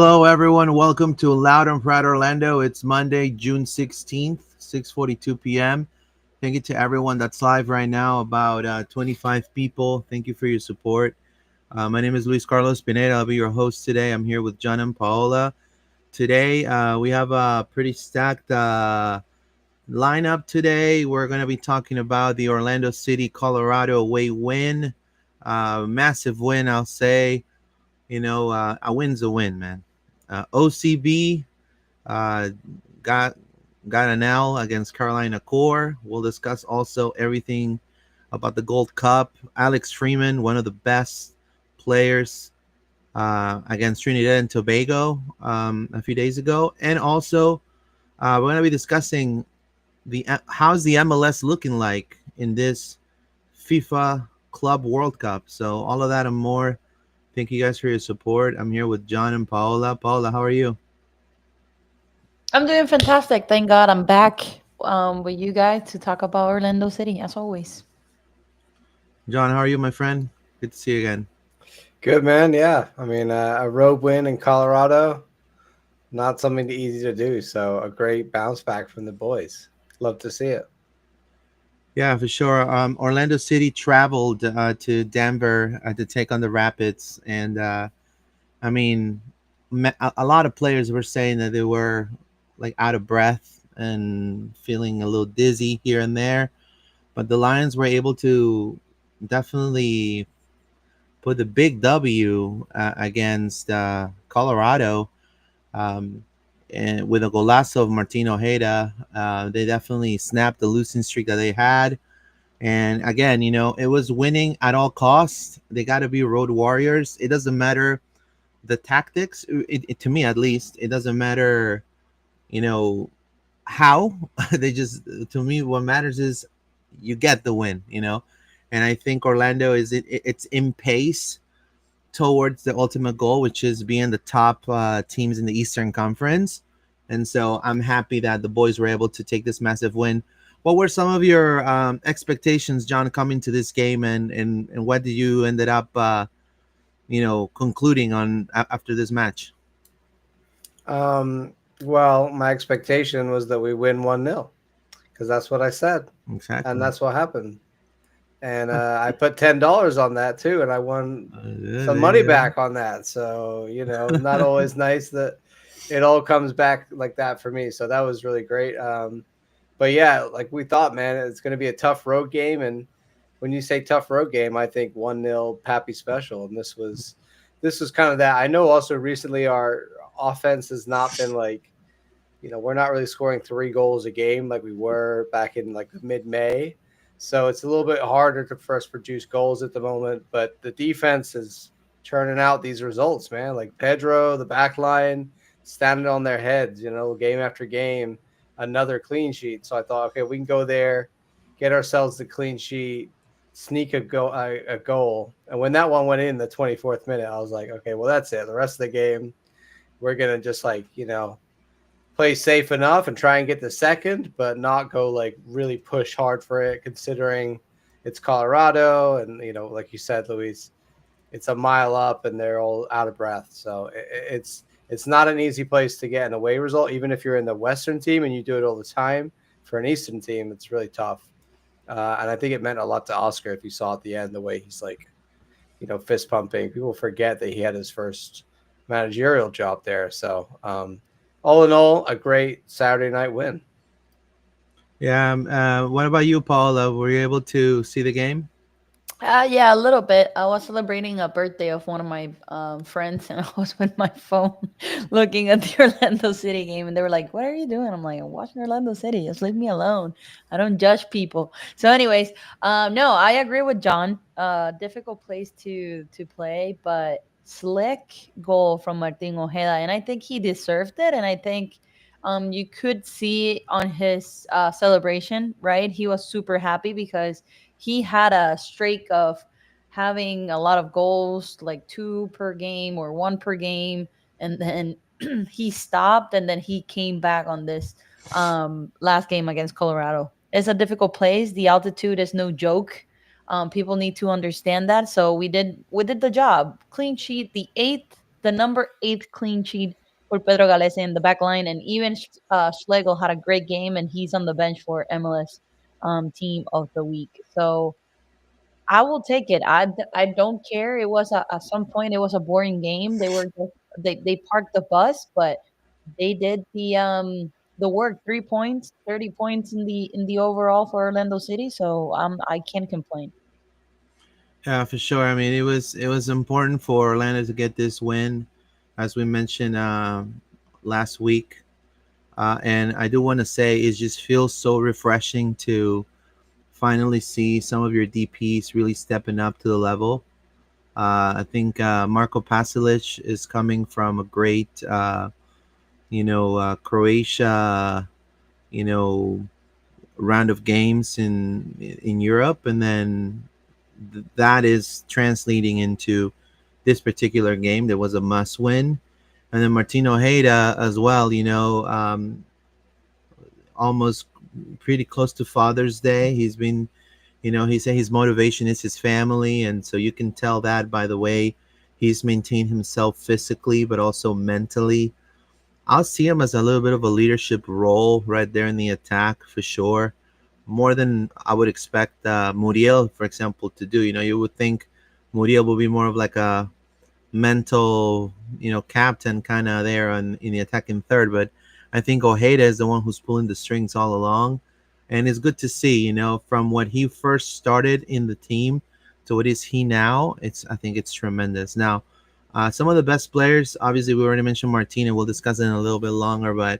Hello, everyone. Welcome to Loud and Proud Orlando. It's Monday, June 16th, 6:42 p.m. Thank you to everyone that's live right now, about 25 people. Thank you for your support. My name is Luis Carlos Pineda. I'll be your host today. I'm here with John and Paola. Today, we have a pretty stacked lineup today. We're going to be talking about the Orlando City, Colorado away win. Massive win, I'll say. A win's a win, man. OCB uh, got got an L against Carolina Core. We'll discuss also everything about the Gold Cup. Alex Freeman, one of the best players against Trinidad and Tobago a few days ago, and also we're going to be discussing the how's the MLS looking like in this FIFA Club World Cup. So all of that and more. Thank you guys for your support. I'm here with John and Paola. Paola, how are you? I'm doing fantastic. Thank God I'm back with you guys to talk about Orlando City, as always. John, how are you, my friend? Good to see you again. Good man, yeah. I mean, a road win in Colorado, not something easy to do. So a great bounce back from the boys. Love to see it. Yeah, for sure. Orlando City traveled to Denver to take on the Rapids, and I mean, a lot of players were saying that they were like out of breath and feeling a little dizzy here and there, but the Lions were able to definitely put the big W against Colorado. Um, and with a golazo of Martin Ojeda, they definitely snapped the losing streak that they had. And again, it was winning at all costs. They got to be road warriors. It doesn't matter the tactics. To me, at least, it doesn't matter, you know, how. They just, to me, what matters is you get the win. And I think Orlando it's in pace towards the ultimate goal, which is being the top teams in the Eastern Conference. And so I'm happy that the boys were able to take this massive win. What were some of your expectations, John, coming to this game, and what did you ended up, concluding on after this match? Well, my expectation was that we win 1-0 because that's what I said, and Exactly. that's what happened. And I put $10 on that too, and I won some There money you go. back on that. So not always nice that it all comes back like that for me. So that was really great. But yeah, like we thought, man, it's going to be a tough road game. And when you say tough road game, I think 1-0 Pappy special. And this was kind of that. I know also recently our offense has not been like, we're not really scoring 3 goals a game like we were back in like mid-May. So it's a little bit harder to first produce goals at the moment. But the defense is churning out these results, man. Like Pedro, the back line, standing on their heads, game after game, another clean sheet. So I thought, okay, we can go there, get ourselves the clean sheet, sneak a goal. And when that one went in the 24th minute, I was like, okay, well, that's it. The rest of the game, we're going to just like, play safe enough and try and get the second, but not go like really push hard for it, considering it's Colorado. And, like you said, Luis, it's a mile up and they're all out of breath. So it's not an easy place to get an away result, even if you're in the Western team and you do it all the time. For an Eastern team, it's really tough. And I think it meant a lot to Oscar if you saw at the end the way he's like, fist pumping. People forget that he had his first managerial job there. So, all in all, a great Saturday night win. Yeah. What about you, Paula? Were you able to see the game? Yeah, a little bit. I was celebrating a birthday of one of my friends, and I was with my phone looking at the Orlando City game, and they were like, "What are you doing?" I'm like, "I'm watching Orlando City. Just leave me alone. I don't judge people." So, anyways, no, I agree with John. Difficult place to play, but slick goal from Martin Ojeda, and I think he deserved it. And I think you could see on his celebration, right? He was super happy because he had a streak of having a lot of goals, like two per game or one per game, and then he stopped, and then he came back on this last game against Colorado. It's a difficult place. The altitude is no joke. People need to understand that. So we did the job. Clean sheet, the number eight clean sheet for Pedro Galese in the back line, and even Schlegel had a great game, and he's on the bench for MLS team of the week. So I will take it. I don't care. It was at some point it was a boring game. They were just, they parked the bus, but they did the work. 3 points, 30 points in the overall for Orlando City. So I can't complain. Yeah, for sure. I mean, it was important for Orlando to get this win, as we mentioned last week. And I do want to say it just feels so refreshing to finally see some of your DPs really stepping up to the level. I think Marco Pasalic is coming from a great, Croatia, you know, round of games in Europe, and then that is translating into this particular game. There was a must win, and then Martino Ojeda as well. Almost pretty close to Father's Day. He's been, he said his motivation is his family, and so you can tell that by the way he's maintained himself physically, but also mentally. I'll see him as a little bit of a leadership role right there in the attack for sure, more than I would expect Muriel, for example, to do. You would think Muriel will be more of like a mental, captain kind of there in the attacking third. But I think Ojeda is the one who's pulling the strings all along. And it's good to see, from what he first started in the team to what is he now. I think it's tremendous. Now, some of the best players, obviously, we already mentioned Martina. We'll discuss it in a little bit longer, but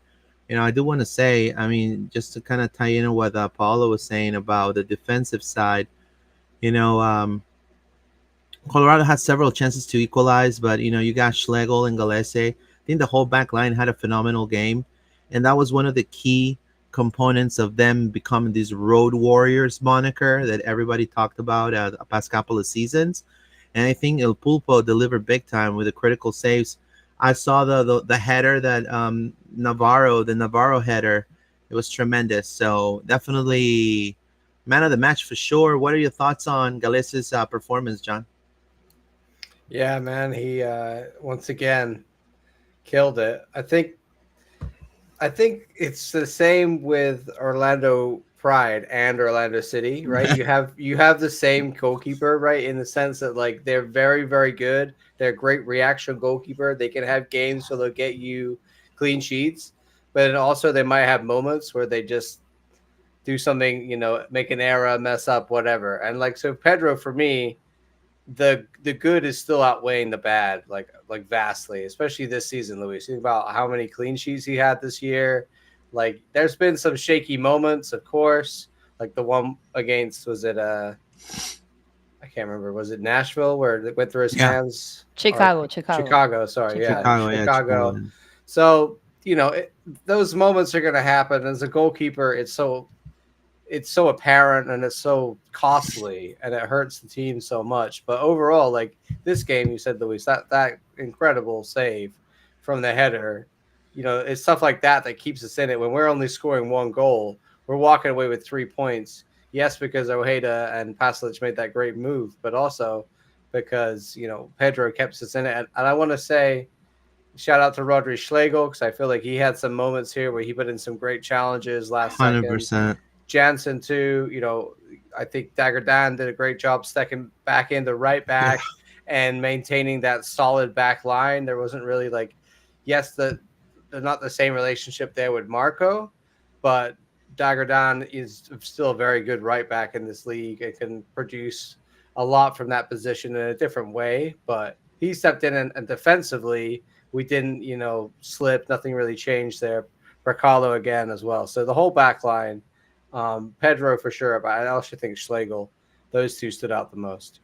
I do want to say, I mean, just to kind of tie in what Paolo was saying about the defensive side. You know, Colorado had several chances to equalize, but you got Schlegel and Galese. I think the whole back line had a phenomenal game, and that was one of the key components of them becoming these road warriors moniker that everybody talked about the past couple of seasons. And I think El Pulpo delivered big time with the critical saves. I saw the header that the Navarro header. It was tremendous. So definitely man of the match for sure. What are your thoughts on Galese's performance, John? Yeah, man, he once again killed it. I think it's the same with Orlando Pride and Orlando City, right? You have the same goalkeeper, right? In the sense that like they're very, very good. They're a great reaction goalkeeper. They can have games so they'll get you clean sheets, but then also they might have moments where they just do something, make an error, mess up, whatever. And like so Pedro for me, the good is still outweighing the bad, like vastly, especially this season, Luis. Think about how many clean sheets he had this year. Like there's been some shaky moments, of course, like the one against, was it I can't remember, was it Nashville where it went through his Yeah, hands? Or Chicago, Chicago, sorry, yeah, Chicago. Chicago. Yeah, Chicago. Chicago. So those moments are going to happen. As a goalkeeper, it's so apparent and it's so costly and it hurts the team so much. But overall, like this game, you said, Luis, that incredible save from the header, it's stuff like that keeps us in it. When we're only scoring one goal, we're walking away with 3 points. Yes, because Ojeda and Pasalic made that great move, but also because Pedro kept us in it. And I want to say shout out to Rodri Schlegel, because I feel like he had some moments here where he put in some great challenges last Hundred second. percent. Jansen too, I think Dagger Dan did a great job stepping back into right Yeah, back and maintaining that solid back line. There wasn't really like, yes, they're not the same relationship there with Marco, but Dagger Dan is still a very good right back in this league and can produce a lot from that position in a different way. But he stepped in and defensively, we didn't, slip. Nothing really changed there. Bracalo again as well. So the whole back line, Pedro for sure, but I also think Schlegel. Those two stood out the most.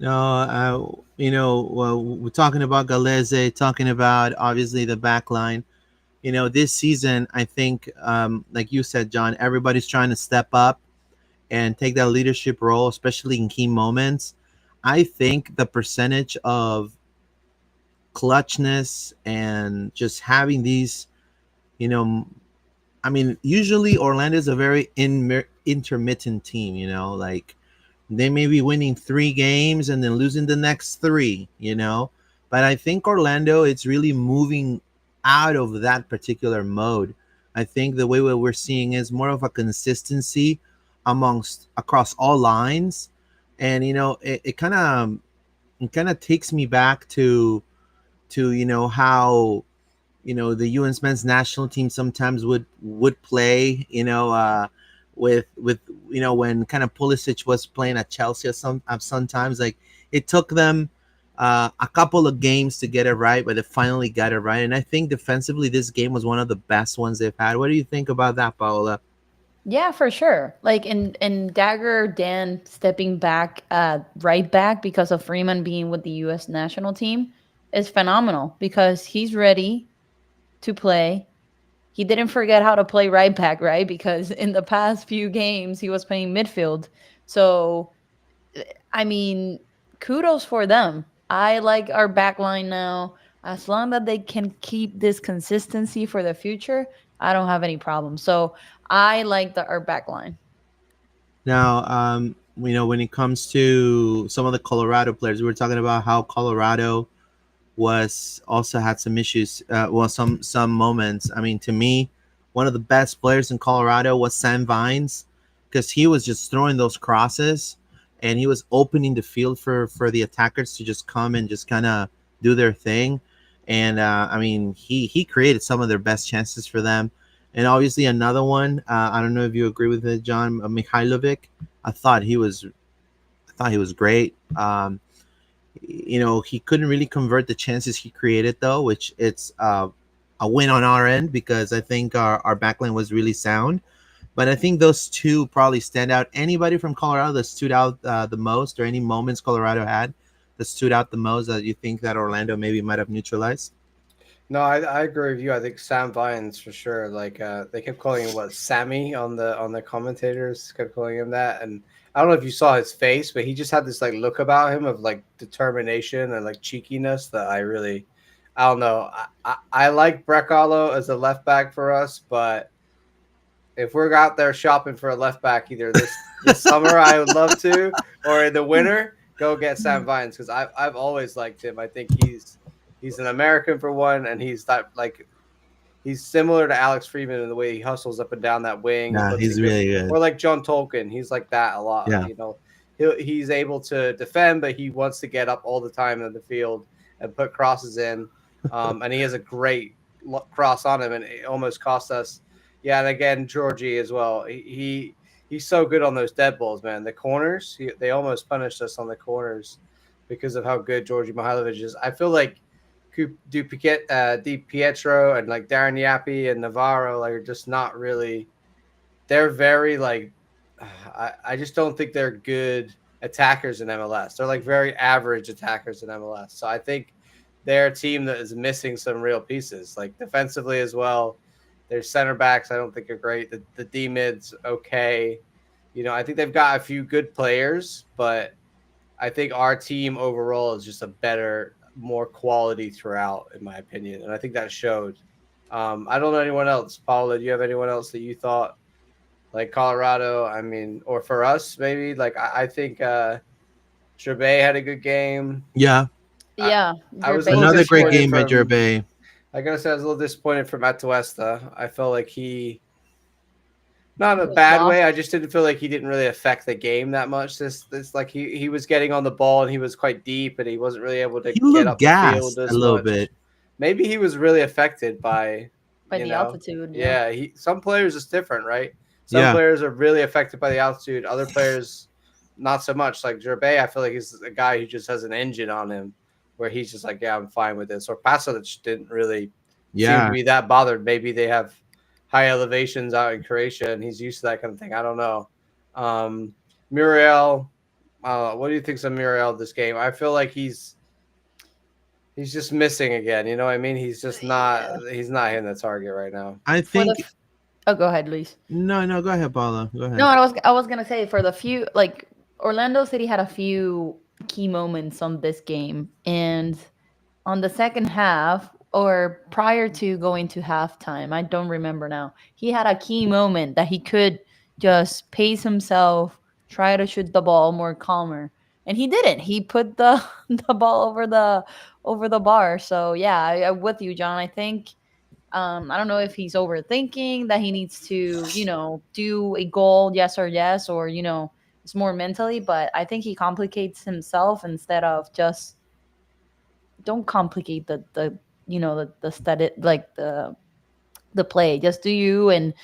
no, well, we're talking about Galese, talking about obviously the back line. This season, I think, like you said, John, everybody's trying to step up and take that leadership role, especially in key moments. I think the percentage of clutchness and just having these, you know, I mean, usually Orlando is a very intermittent team, like they may be winning 3 games and then losing the next 3. But I think Orlando it's really moving out of that particular mode. I think the way what we're seeing is more of a consistency amongst across all lines, and it kind of takes me back to how the U.S. men's national team sometimes would play with when kind of Pulisic was playing at Chelsea sometimes like it took them a couple of games to get it right, but they finally got it right. And I think defensively this game was one of the best ones they've had. What do you think about that, Paola? Yeah, for sure. Like in Dagger Dan stepping back right back because of Freeman being with the US national team is phenomenal because he's ready to play. He didn't forget how to play right back, right? Because in the past few games he was playing midfield. So I mean, kudos for them. I like our back line now. As long as they can keep this consistency for the future, I don't have any problem. So I like our back line. Now, when it comes to some of the Colorado players, we were talking about how Colorado was also had some issues. Well, some moments. I mean, to me, one of the best players in Colorado was Sam Vines because he was just throwing those crosses and he was opening the field for the attackers to just come and just kind of do their thing. And I mean, he created some of their best chances for them. And obviously another one. I don't know if you agree with it, John Mihailovic. I thought he was I thought he was great. He couldn't really convert the chances he created though, which it's a win on our end because I think our backline was really sound. But I think those two probably stand out. Anybody from Colorado that stood out the most, or any moments Colorado had that stood out the most that you think that Orlando maybe might have neutralized? No, I agree with you. I think Sam Vines for sure. Like they kept calling him what Sammy on the commentators kept calling him that, and I don't know if you saw his face, but he just had this like look about him of like determination and like cheekiness that I don't know. I like Brecalo as a left back for us, but if we're out there shopping for a left back either this summer, I would love to, or in the winter, go get Sam Vines because I've always liked him. I think he's an American for one, and he's that like he's similar to Alex Freeman in the way he hustles up and down that wing. He Yeah, puts he's in good, really good. or like John Tolkien, he's like that a lot. Yeah. You know, he's able to defend, but he wants to get up all the time in the field and put crosses in. And he has a great cross on him, and it almost cost us. Yeah, and again, Georgie as well. He's so good on those dead balls, man. The corners, they almost punished us on the corners because of how good Georgie Mihailovic is. I feel like Di Pietro and like Darren Yappi and Navarro like are just not really. They're very like. I just don't think they're good attackers in MLS. They're like very average attackers in MLS. So I think they're a team that is missing some real pieces, like defensively as well. Their center backs, I don't think are great. The D mids, okay. You know, I think they've got a few good players, but I think our team overall is just a better, more quality throughout, in my opinion, and I think that showed. I don't know anyone else. Paula, do you have anyone else that you thought like Colorado? I mean, or for us maybe. Like I think Gervais had a good game. Yeah. I, Yeah, I was a little Another Gervais great scored. disappointed game by from. Gervais. I gotta say, I was a little disappointed from Atuesta. I felt like not in He a was bad way. lost. I just didn't feel like he didn't really affect the game that much. This like he was getting on the ball and he was quite deep and he wasn't really able to He get looked up the field gassed a as little much. bit. Maybe he was really affected by, By you the know, altitude, yeah. yeah. Some players is different, right? Some Yeah. players are really affected by the altitude. Other players, not so much. Like Gervais, I feel like he's a guy who just has an engine on him, where he's just like, yeah, I'm fine with this. Or Pasalic didn't really seem to Yeah. be that bothered. Maybe they have high elevations out in Croatia, and he's used to that kind of thing. I don't know. Muriel, what do you think of Muriel this game? I feel like he's just missing again. You know what I mean? Yeah. He's not hitting the target right now. I For the think oh, go ahead, Luis. no, go ahead, Paula. Go No, ahead. I was gonna say for the few like Orlando City had a few key moments on this game, and on the second half or prior to going to halftime, I don't remember now. He had a key moment that he could just pace himself, try to shoot the ball more calmer, and he didn't. He put the the ball over the bar. So yeah, I'm with you, John. I think I don't know if he's overthinking that he needs to, do a goal, yes or yes, or it's more mentally. But I think he complicates himself instead of just don't complicate the study, like the play. Just do you and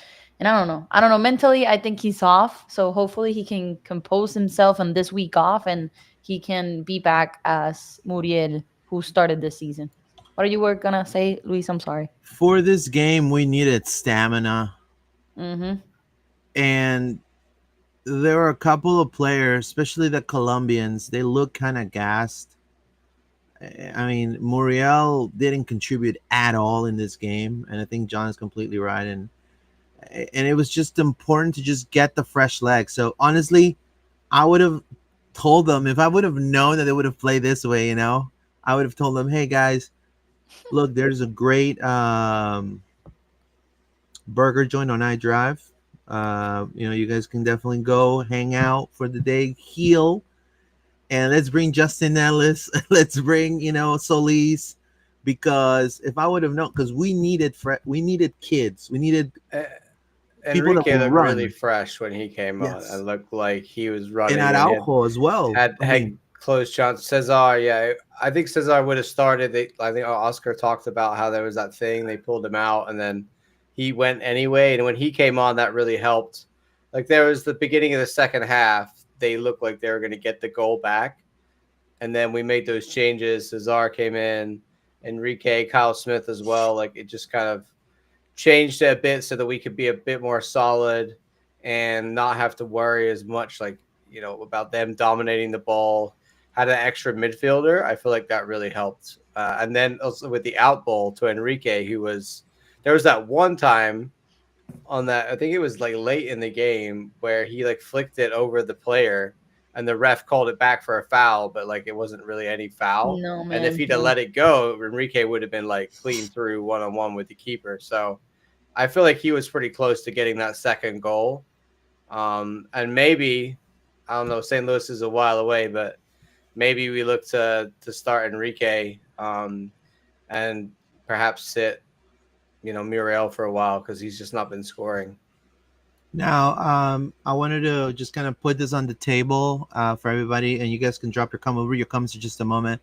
I don't know. I don't know. Mentally, I think he's off. So hopefully he can compose himself on this week off and he can be back as Muriel, who started this season. What are you were gonna say, Luis? I'm sorry. For this game, we needed stamina, Mm-hmm. and there were a couple of players, especially the Colombians. They look kind of gassed. I mean, Muriel didn't contribute at all in this game, and I think John is completely right. And it was just important to just get the fresh leg. So honestly, I would have told them if I would have known that they would have played this way. I would have told them, "Hey guys, look, there's a great burger joint on I Drive. You guys can definitely go hang out for the day, heal, and let's bring Justin Ellis. Let's bring Solis, because if I would have known, because we needed kids, we needed Eh, people that Enrique will looked really run. fresh when he came on Yes, and looked like he was and running and Araujo as well. I had mean, close shots. Cesar, yeah, I think Cesar would have started. I think Oscar talked about how there was that thing they pulled him out, and then he went anyway. And when he came on, that really helped. Like there was the beginning of the second half, they looked like they were going to get the goal back, and then we made those changes. Cesar came in, Enrique, Kyle Smith as well. Like it just kind of changed it a bit so that we could be a bit more solid and not have to worry as much about them dominating the ball. Had an extra midfielder. I feel like that really helped. And then also with the out ball to Enrique, there was that one time on that, I think it was like late in the game where he like flicked it over the player and the ref called it back for a foul, but like it wasn't really any foul. No, And if man, he'd have no. let it go, Enrique would have been like clean through 1-on-1 with the keeper. So I feel like he was pretty close to getting that second goal. And maybe, I don't know, St. Louis is a while away, but maybe we look to start Enrique and perhaps sit, Muriel for a while because he's just not been scoring. now I wanted to just kind of put this on the table for everybody, and you guys can drop your comments in just a moment.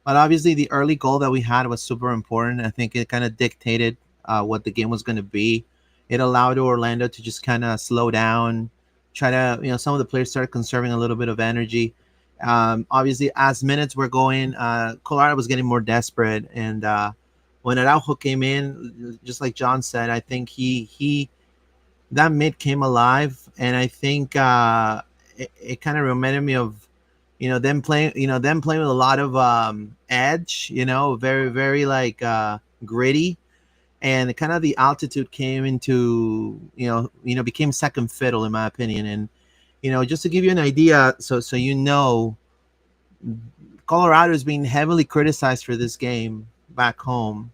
But obviously, the early goal that we had was super important. I think it kind of dictated what the game was going to be. It allowed Orlando to just kind of slow down, try to, some of the players started conserving a little bit of energy. Obviously, as minutes were going, Colorado was getting more desperate. And when Araujo came in, just like John said, I think he that mid came alive. And I think it kind of reminded me of them playing with a lot of edge, very very like gritty, and kind of the altitude came into became second fiddle in my opinion. And just to give you an idea, so Colorado is being heavily criticized for this game back home,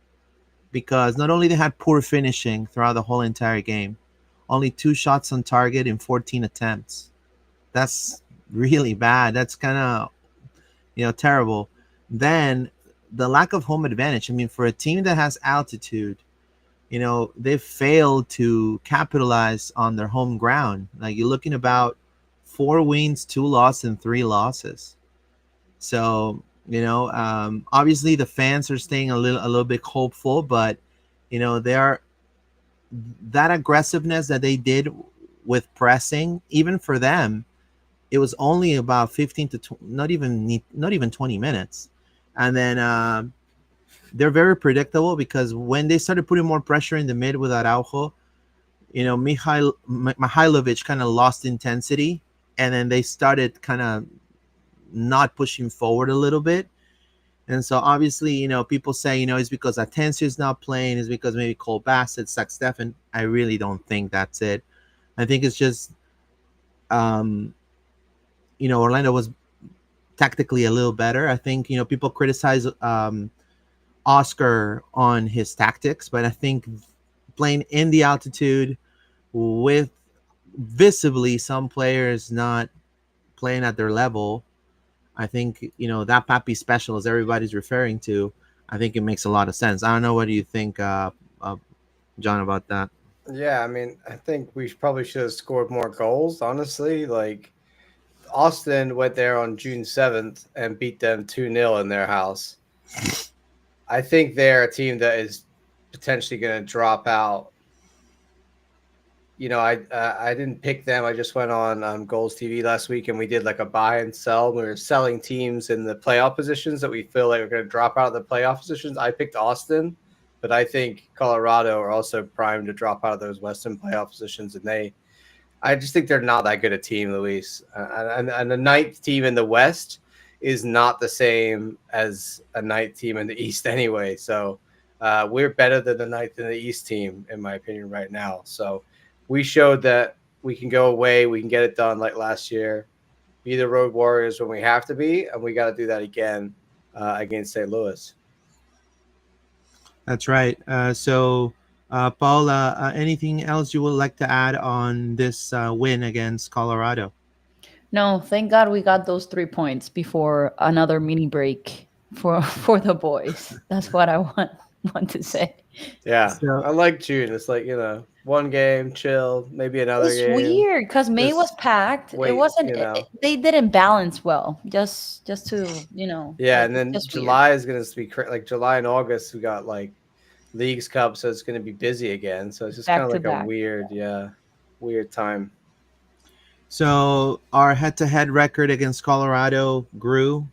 because not only they had poor finishing throughout the whole entire game, only 2 shots on target in 14 attempts. That's really bad. That's kind of terrible. Then the lack of home advantage. I mean, for a team that has altitude, they failed to capitalize on their home ground. Like you're looking about 4 wins, 2 losses, and 3 losses. So obviously the fans are staying a little bit hopeful, but they are that aggressiveness that they did with pressing, even for them, it was only about 15 to not even 20 minutes. And then they're very predictable, because when they started putting more pressure in the mid with Araujo, Mihailovic kind of lost intensity, and then they started kind of not pushing forward a little bit. And so obviously, people say, it's because Atencio's not playing, it's because maybe Cole Bassett, Zach Steffen. I really don't think that's it. I think it's just Orlando was tactically a little better. I think people criticize Oscar on his tactics, but I think playing in the altitude with visibly some players not playing at their level, I think that Papi special, as everybody's referring to. I think it makes a lot of sense. I don't know, what do you think, uh, John, about that? Yeah, I mean, I think we probably should have scored more goals, honestly. Like, Austin went there on June 7th and beat them 2-0 in their house. I think they're a team that is potentially going to drop out. I didn't pick them. I just went on Goals TV last week and we did like a buy and sell. We were selling teams in the playoff positions that we feel like we're going to drop out of the playoff positions. I picked Austin, but I think Colorado are also primed to drop out of those Western playoff positions, and I just think they're not that good a team, Luis. And the ninth team in the West is not the same as a ninth team in the East anyway. So we're better than the ninth in the East team, in my opinion, right now. So we showed that we can go away, we can get it done like last year, be the road warriors when we have to be, and we got to do that again against St. Louis. That's right. Paula, anything else you would like to add on this win against Colorado? No, thank God we got those 3 points before another mini break for for the boys. That's what I want to say. Yeah, So I like June. It's like, one game, chill, maybe another It's game. weird because May was Just packed. It wait, wasn't. They didn't balance well. Just to Yeah, like and it's then just weird. July is going to be like July and August. We got like Leagues Cup, so it's going to be busy again. So it's just kind Back of to like a back. weird, yeah, weird time. so our head-to-head record against Colorado grew,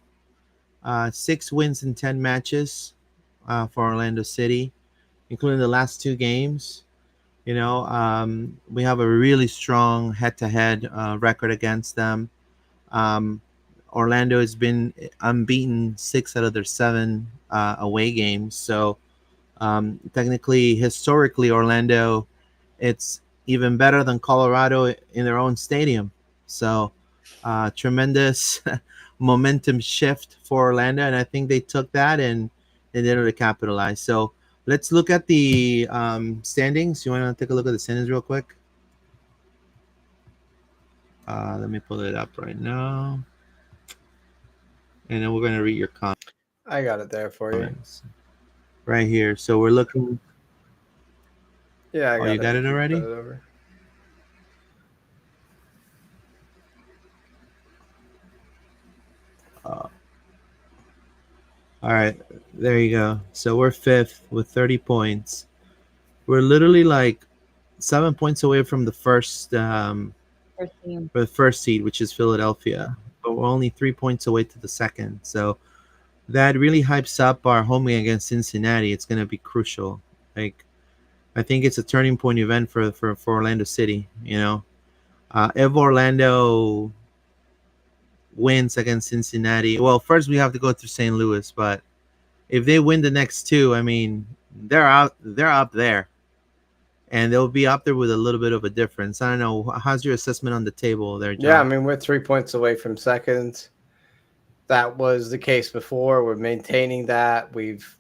6 wins in 10 matches for Orlando City, including the last 2 games. We have a really strong head-to-head record against them. Um, Orlando has been unbeaten 6 out of their 7 away games. So technically, historically, Orlando, it's even better than Colorado in their own stadium. So tremendous momentum shift for Orlando, and I think they took that and they did it to capitalize. So let's look at the standings. You want to take a look at the standings real quick? Let me pull it up right now, and then we're going to read your I got it there for you. comments right here. So we're looking. Yeah, I Oh, you got it. got You it can put already? it over. Uh, all right, there you go. So we're fifth with 30 points. We're literally like 7 points away from First team. the first seed, which is Philadelphia, but we're only 3 points away to the second. So that really hypes up our home game against Cincinnati. It's going to be crucial. Like, I think it's a turning point event for Orlando City. If Orlando wins against Cincinnati, well, first we have to go through St. Louis, but if they win the next 2, I mean, they're out. They're up there, and they'll be up there with a little bit of a difference. I don't know. How's your assessment on the table there, Yeah, I John? mean, we're 3 points away from second. That was the case before. We're maintaining that. We've,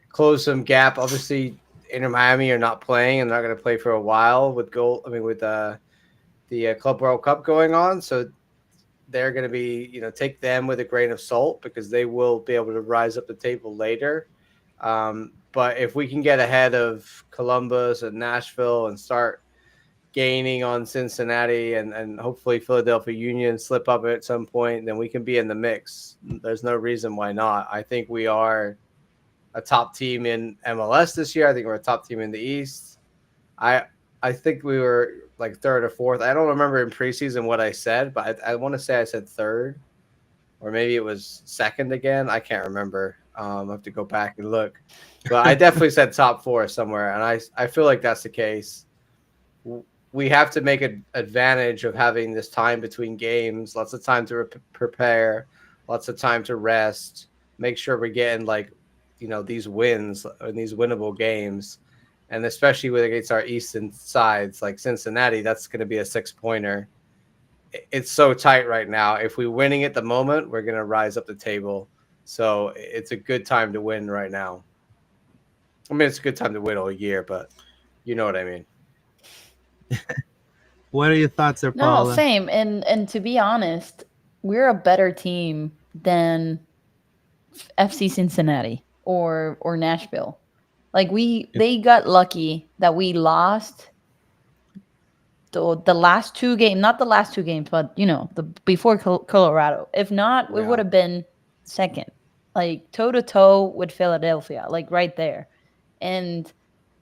closed some gap. Obviously, Inter Miami are not playing and not going to play for a while with the Club World Cup going on. So they're going to be, take them with a grain of salt because they will be able to rise up the table later. But if we can get ahead of Columbus and Nashville and start gaining on Cincinnati and hopefully Philadelphia Union slip up at some point, then we can be in the mix. There's no reason why not. I think we are a top team in MLS this year. I think we're a top team in the East. I I think we were like third or fourth. I don't remember in preseason what I said, but I want to say I said third, or maybe it was second again. I can't remember. I have to go back and look, but I definitely said top four somewhere, and I feel like that's the case. We have to make an advantage of having this time between games, lots of time to prepare, lots of time to rest, make sure we're getting these wins and these winnable games, and especially with against our eastern sides like Cincinnati, that's going to be a 6 pointer. It's so tight right now. If we're winning at the moment, we're going to rise up the table. So it's a good time to win right now. I mean, it's a good time to win all year, but you know what I mean. What are your thoughts there, No, Paula? same. And to be honest, we're a better team than FC Cincinnati or Nashville. Like If they got lucky that we lost the last two games, not the last two games, but the before Colorado. If not, we would Yeah. have been second, like toe to toe with Philadelphia, like right there. And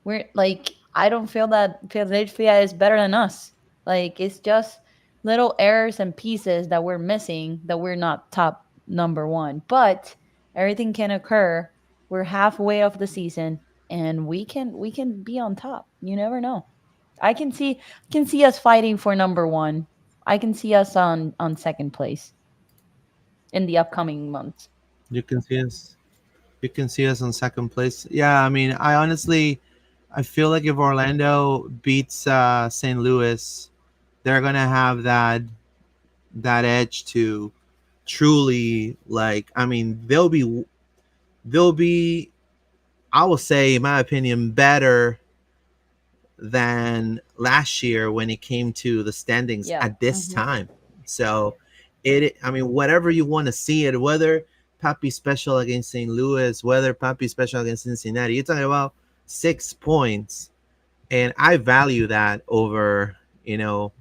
we're like, I don't feel that Philadelphia is better than us. Like it's just little errors and pieces that we're missing that we're not top number one. But everything can occur. We're halfway of the season and we can be on top. You never know. I can see us fighting for number one. I can see us on second place in the upcoming months. you can see us, you can see us on second place. Yeah, I mean, I honestly, I feel like if Orlando beats St. Louis, they're gonna have that edge to truly, like, I mean, they'll be, I will say, in my opinion, better than last year when it came to the standings Yeah. at this Hmm. time. So I mean, whatever you want to see it, whether Papi special against St. Louis, whether Papi special against Cincinnati, you're talking about 6 points. And I value that over, you know,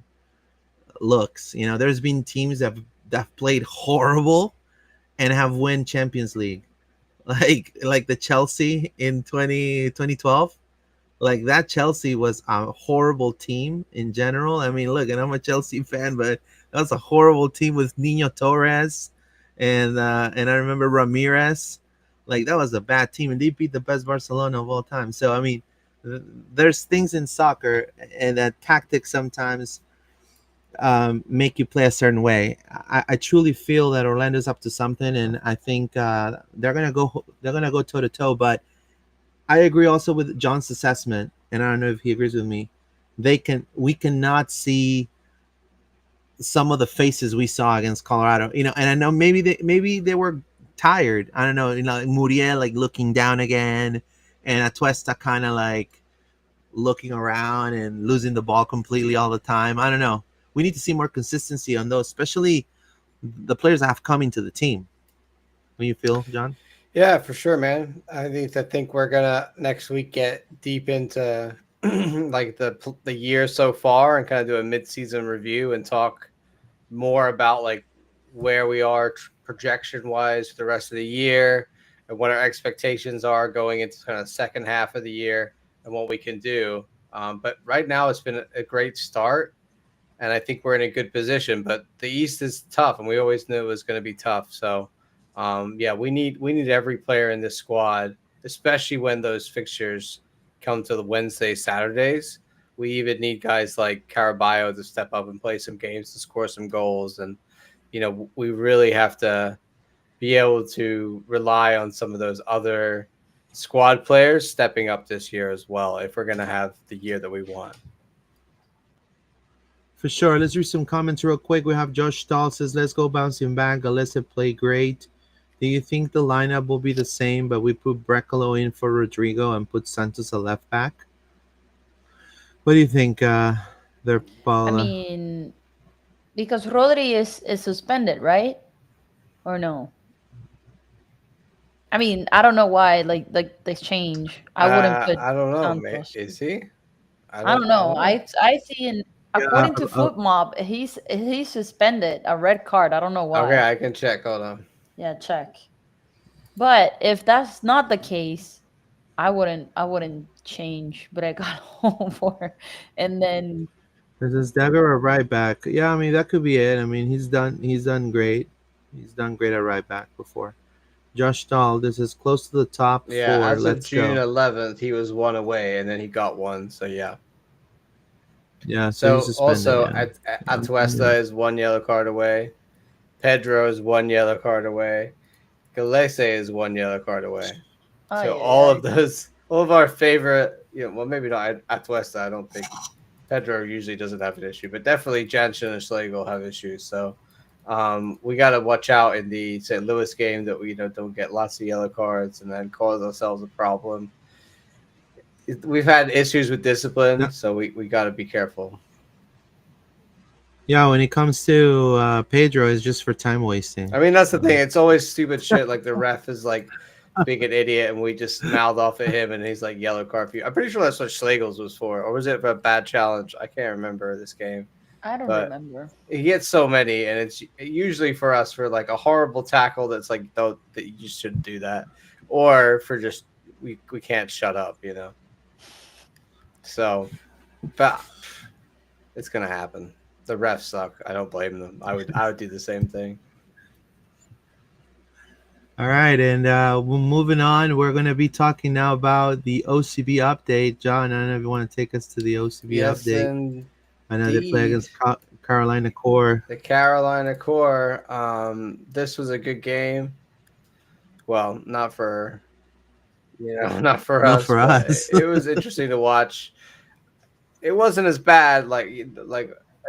looks. There's been teams that have played horrible and have won Champions League. Like the Chelsea in 2012. Like that Chelsea was a horrible team in general. I mean, look, and I'm a Chelsea fan, but that was a horrible team with Nino Torres and I remember Ramirez. Like that was a bad team, and they beat the best Barcelona of all time. So I mean, there's things in soccer and that tactics sometimes make you play a certain way. I truly feel that Orlando's up to something, and I think they're gonna go toe to toe. But I agree also with John's assessment, and I don't know if he agrees with me. We cannot see some of the faces we saw against Colorado. And I know maybe they were tired. I don't know. Like Muriel like looking down again, and Atuesta kind of like looking around and losing the ball completely all the time. I don't know. We need to see more consistency on those, especially the players that have come into the team. What do you feel, John? Yeah, for sure, man. I think we're gonna next week get deep into like the year so far and kind of do a mid-season review and talk more about like where we are projection wise for the rest of the year and what our expectations are going into kind of second half of the year and what we can do. But right now, it's been a great start, and I think we're in a good position. But the East is tough, and we always knew it was going to be tough. So, yeah, we need every player in this squad, especially when those fixtures come to the Wednesday, Saturdays. We even need guys like Caraballo to step up and play some games to score some goals, and we really have to be able to rely on some of those other squad players stepping up this year as well if we're going to have the year that we want. For sure. Let's read some comments real quick. We have Josh Stahl says, "Let's go bouncing back. Alessa played great. Do you think the lineup will be the same, but we put Brecalo in for Rodrigo and put Santos a left back? What do you think, there, I Paula?" mean, because Rodri is suspended, right? Or no? I mean, I don't know why. Like the change. I wouldn't put I don't know. Santos. Is he? I I don't. don't I know. don't know. I see in Yeah, according to Foot Mob, he's suspended a red card. I don't know Okay, why. I can check. Hold on. Yeah, check. But if that's not the case, I wouldn't change. But I got home for, and then this is Dagger at right back. Yeah, I mean that could be it. I mean he's done great. He's done great at right back before. Josh Stahl, this is close to the top Yeah, four. as of Let's June go. 11th, he was one away, and then he got one. So yeah. Yeah, so he's So suspended. also, Yeah. Atuesta is one yellow card away. Pedro is one yellow card away. Galese is one yellow card away. oh So yeah, all yeah. of those, all of our favorite, well, maybe not Atuesta. I don't think Pedro usually doesn't have an issue, but definitely Jansen and Schlegel have issues. So we got to watch out in the St. Louis game that we don't get lots of yellow cards and then cause ourselves a problem. We've had issues with discipline, No, so we got to be careful. Yeah, when it comes to Pedro, it's just for time wasting. I mean, that's the thing. So It's always stupid shit. Like the ref is like being an idiot, and we just mouth off at him, and he's like yellow card for you. I'm pretty sure that's what Schlegel's was for, or was it for a bad challenge? I can't remember this game, I don't but remember. he gets so many, and it's usually for us for like a horrible tackle that's like, no, that you just shouldn't do that, or for just we can't shut up, you know. So, but it's gonna happen. The refs suck. I don't blame them. I would do the same thing. all right, and we're moving on. We're going to be talking now about the OCB update. John, I don't know if you want to take us to the OCB Yes, update. I know they play indeed. against Carolina Core. The Carolina Core. This was a good game. Well, not for not for Not us, for but us. it was interesting to watch. It wasn't as bad like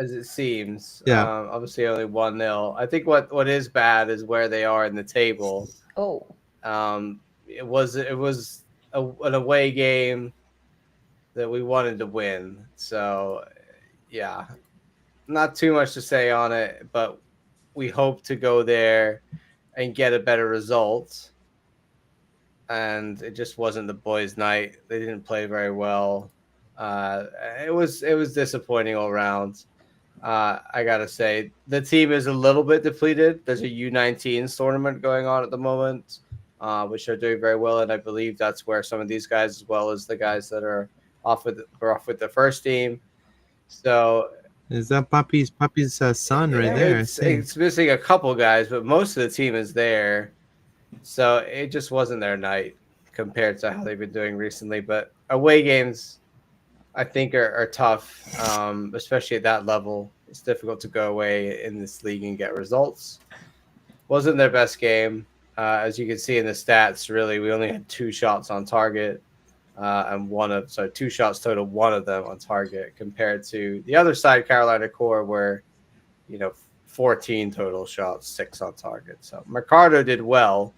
as it seems. Yeah. Obviously, only 1-0. I think what is bad is where they are in the table. Oh, It was an away game that we wanted to win. So yeah, not too much to say on it, but we hope to go there and get a better result. And it just wasn't the boys' night. They didn't play very well. Uh, it was disappointing all around. I gotta say, the team is a little bit depleted. There's a U19s tournament going on at the moment, which are doing very well, and I believe that's where some of these guys, as well as the guys that are off with the first team. So Is that Puppy's son right there? I see. it's missing a couple guys, but most of the team is there. So it just wasn't their night compared to how they've been doing recently. But away games, I think, are tough, especially at that level. It's difficult to go away in this league and get results. Wasn't their best game. As you can see in the stats, really, we only had 2 shots on target, and two shots total, one of them on target, compared to the other side, Carolina Core, where, you know, 14 total shots, 6 on target. So Mercado did well,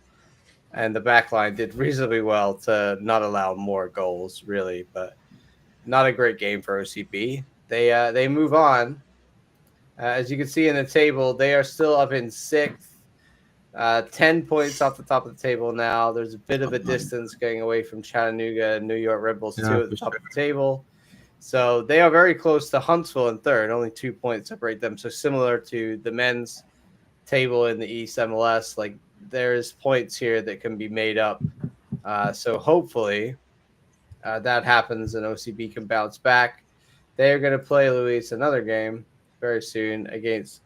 and the back line did reasonably well to not allow more goals, really, but not a great game for OCB. They move on. As you can see in the table, they are still up in sixth, 10 points off the top of the table now. There's a bit of a distance getting away from Chattanooga and New York Red Bulls Yeah, 2 at for the top sure. of the table. So they are very close to Huntsville in third. Only 2 points separate them. So similar to the men's table in the East MLS, like there's points here that can be made up. So hopefully that happens and OCB can bounce back. They're going to play Luis another game very soon against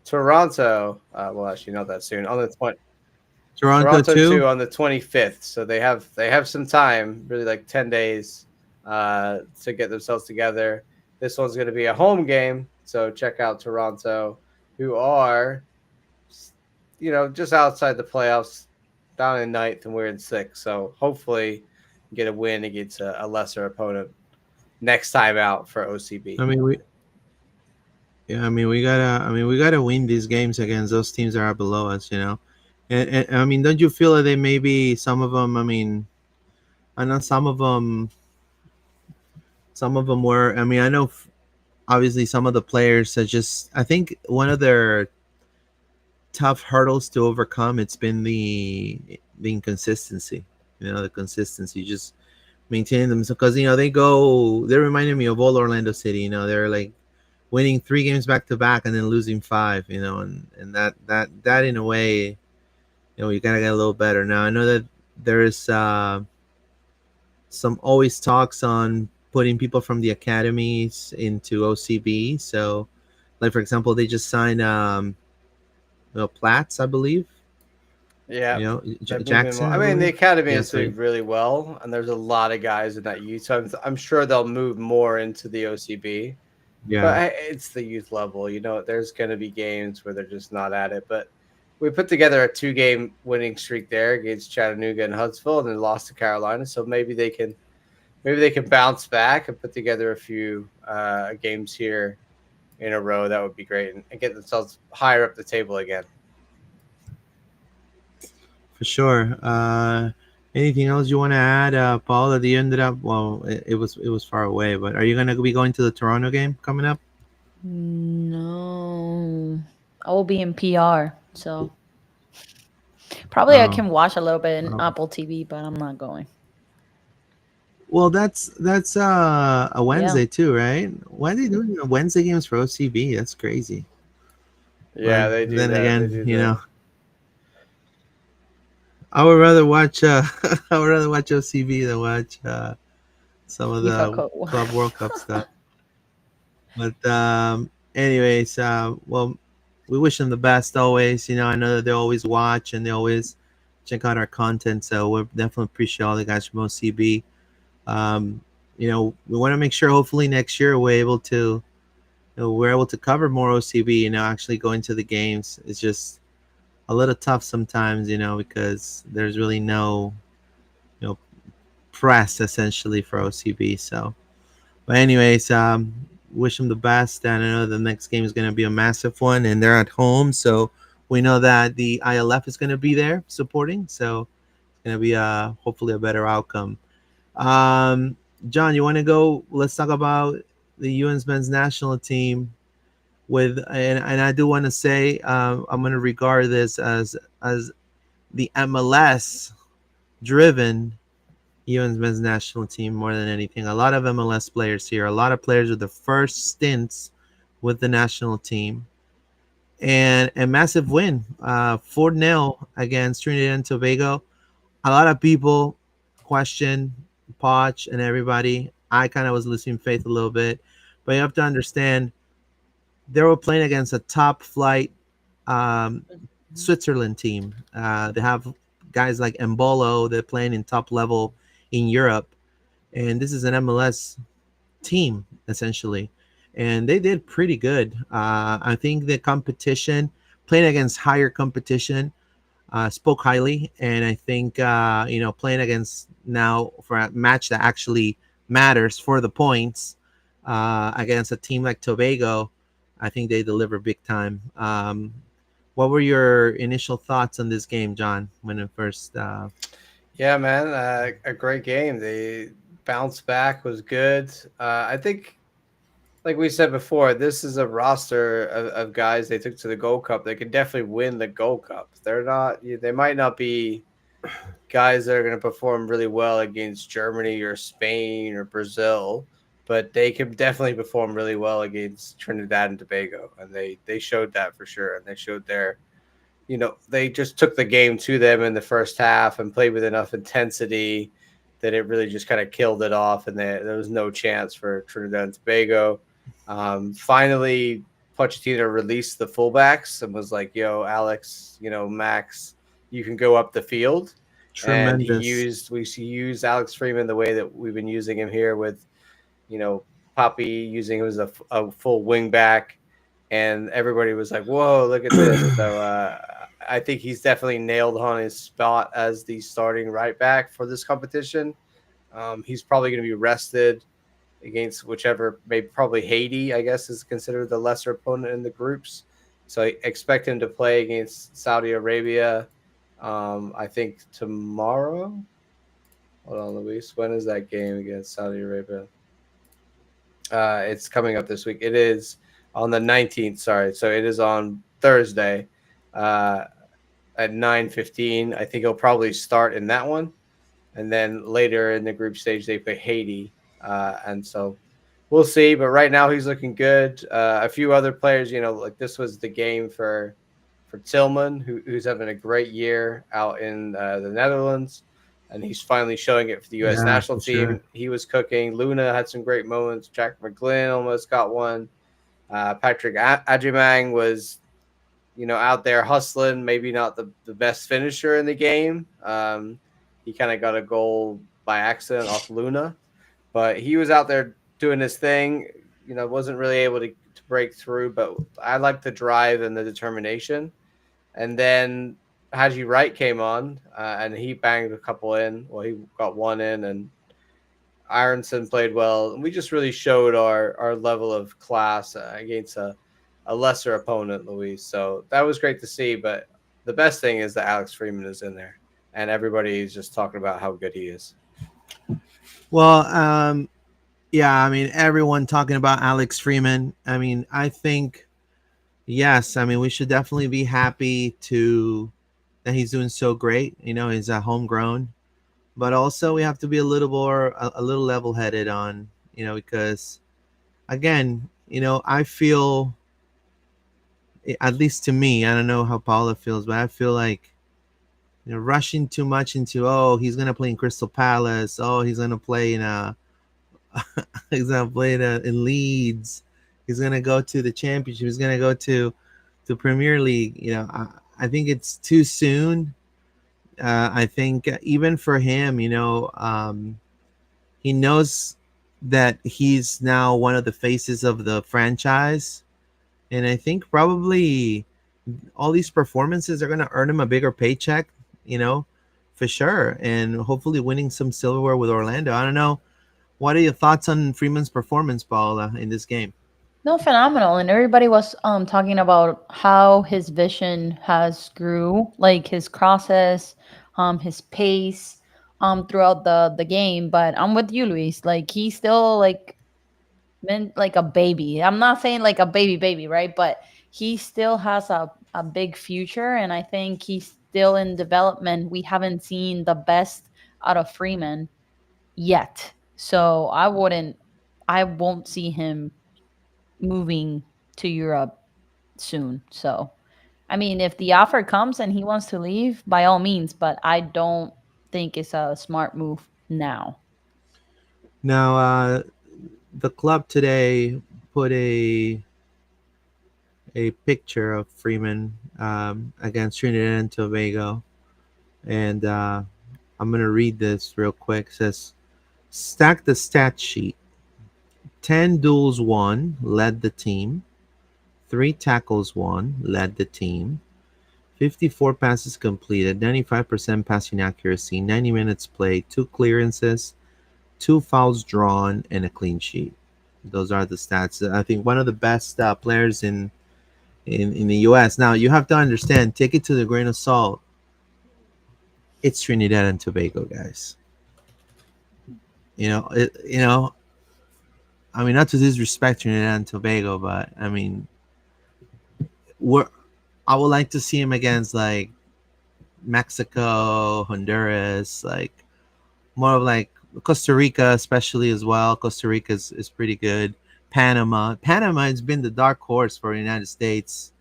Toronto. Well, actually, not that soon. On the Toronto Toronto too. 2 on the 25th. So they have some time, really like 10 days, to get themselves together. This one's going to be a home game, so check out Toronto, who are, just outside the playoffs, down in ninth, and we're in sixth. So hopefully, get a win against a lesser opponent next time out for OCB. I mean, we. Yeah, I mean, we gotta win these games against those teams that are below us. And I mean, don't you feel that they maybe some of them? I mean, I know some of them were. I mean, I know obviously some of the players are just. I think one of their tough hurdles to overcome it's been the inconsistency. The consistency, just maintaining them because they reminded me of old Orlando City. They're like winning 3 games back to back and then losing 5. And that in a way, you gotta get a little better. Now I know that there is some always talks on putting people from the academies into OCB. So, like for example, they just signed Platts, I believe. Yeah, they're moving well. Jackson, I I mean, the believe. academy Yeah, is so doing really well, and there's a lot of guys in that youth. So I'm sure they'll move more into the OCB. yeah. But it's the youth level. There's going to be games where they're just not at it. But we put together a 2-game winning streak there against Chattanooga and Huntsville, and then lost to Carolina. So maybe they can bounce back and put together a few games here in a row. That would be great, and get themselves higher up the table again. For sure. Anything else you want to add, Paul? That you ended up. Well, it was far away, but are you gonna be going to the Toronto game coming up? No, I will be in PR, so probably I Oh, can watch a little bit in oh. Apple TV, but I'm not going. Well, that's a Yeah, Wednesday too, right? Why are they doing Wednesday games for OCB? That's crazy. But Yeah, they do then that. They again, do the I would rather watch I would rather watch OCB than watch some of FIFA the code. Club World Cup stuff. But anyways, well, we wish them the best always. I know that they always watch and they always check out our content. So we definitely appreciate all the guys from OCB. Um, we want to make sure hopefully next year we're able to cover more OCB. Actually going to the games. It's just a little tough sometimes. Because there's really no you know press essentially for OCB. So. But anyways, wish them the best. And I know the next game is going to be a massive one, and they're at home, so we know that the ILF is going to be there supporting. So it's going to be hopefully a better outcome. Um, John, you want to go? Let's talk about the UN's men's national team. And I do want to say I'm going to regard this as the MLS driven UN's men's national team more than anything. A lot of MLS players here, a lot of players with the first stints with the national team, and a massive win, 4-0 against Trinidad and Tobago. A lot of people question Poch and everybody. I kind of was losing faith a little bit, but you have to understand they were playing against a top flight um, Switzerland team. They have guys like Embolo. They're playing in top level in Europe, and this is an MLS team essentially, and they did pretty good. I think the competition, playing against higher competition, spoke highly, and I think playing against now for a match that actually matters for the points against a team like Tobago, I think they deliver big time. What were your initial thoughts on this game, John, when it first? Yeah, man, a great game. The bounce back was good. I think, like we said before, this is a roster of guys they took to the Gold Cup. They could definitely win the Gold Cup. They're not. They might not be guys that are going to perform really well against Germany or Spain or Brazil, but they can definitely perform really well against Trinidad and Tobago, and they showed that for sure. And they showed they just took the game to them in the first half and played with enough intensity that it really just kind of killed it off, and there was no chance for Trinidad and Tobago. Finally, Pochettino released the fullbacks and was like, "Yo, Alex, Max, you can go up the field." And Tremendous. we used Alex Freeman the way that we've been using him here with, you know, Poppy using him as a full wing back, and everybody was like, "Whoa, look at this!" So I think he's definitely nailed on his spot as the starting right back for this competition. He's probably going to be rested against whichever, maybe probably Haiti, I guess, is considered the lesser opponent in the groups. So I expect him to play against Saudi Arabia. I think tomorrow. Hold on, Luis. When is that game against Saudi Arabia? It's coming up this week. It is on the 19th. Sorry, so it is on Thursday uh, at 9:15. I think he'll probably start in that one, and then later in the group stage they play Haiti, and so we'll see. But right now he's looking good. A few other players, like this was the game for Tillman, who's having a great year out in the Netherlands, and he's finally showing it for the U.S. Yeah, national for sure. team. He was cooking. Luna had some great moments. Jack McGlynn almost got one. Patrick Adjumang was, out there hustling. Maybe not the best finisher in the game. He kind of got a goal by accident off Luna, but he was out there doing his thing. Wasn't really able to break through, but I like the drive and the determination. And then Haji Wright came on, and he banged a couple in. Well, he got one in, and Ironson played well. And we just really showed our level of class against a lesser opponent, Luis. So that was great to see. But the best thing is that Alex Freeman is in there, and everybody is just talking about how good he is. Well, Yeah, I mean, everyone talking about Alex Freeman. I mean, I think yes. I mean, we should definitely be happy to that he's doing so great. You know, he's a homegrown, but also we have to be a little more, a little level headed on, you know, because again, you know, I feel, at least to me, I don't know how Paula feels, but I feel like, you know, rushing too much into, oh, he's gonna play in Crystal Palace, oh, he's gonna play in he's gonna play in Leeds, he's gonna go to the Championship, he's gonna go to Premier League. You know, I think it's too soon. I think even for him, you know, he knows that he's now one of the faces of the franchise, and I think probably all these performances are going to earn him a bigger paycheck, you know, for sure, and hopefully winning some silverware with Orlando. I don't know. What are your thoughts on Freeman's performance, Paula, in this game? No, phenomenal. And everybody was talking about how his vision has grew, like his crosses, his pace, throughout the game. But I'm with you, Luis. Like he's still like meant like a baby. I'm not saying like a baby, right? But he still has a big future, and I think he's still in development. We haven't seen the best out of Freeman yet. So I won't see him moving to Europe soon. So, I mean, if the offer comes and he wants to leave, by all means, but I don't think it's a smart move now. Now, the club today put a picture of Freeman against Trinidad and Tobago, and I'm gonna read this real quick. It says, "Stack the stat sheet. 10 duels won, led the team. 3 tackles won, led the team. 54 passes completed, 95% passing accuracy, 90 minutes played, 2 clearances, 2 fouls drawn, and a clean sheet." Those are the stats. I think one of the best players in the U.S. Now you have to understand, take it to the grain of salt. It's Trinidad and Tobago, guys. You know. I mean, not to disrespect Trinidad and Tobago, but I mean, we're. I would like to see him against like Mexico, Honduras, like more of like Costa Rica, especially as well. Costa Rica is pretty good. Panama has been the dark horse for the United States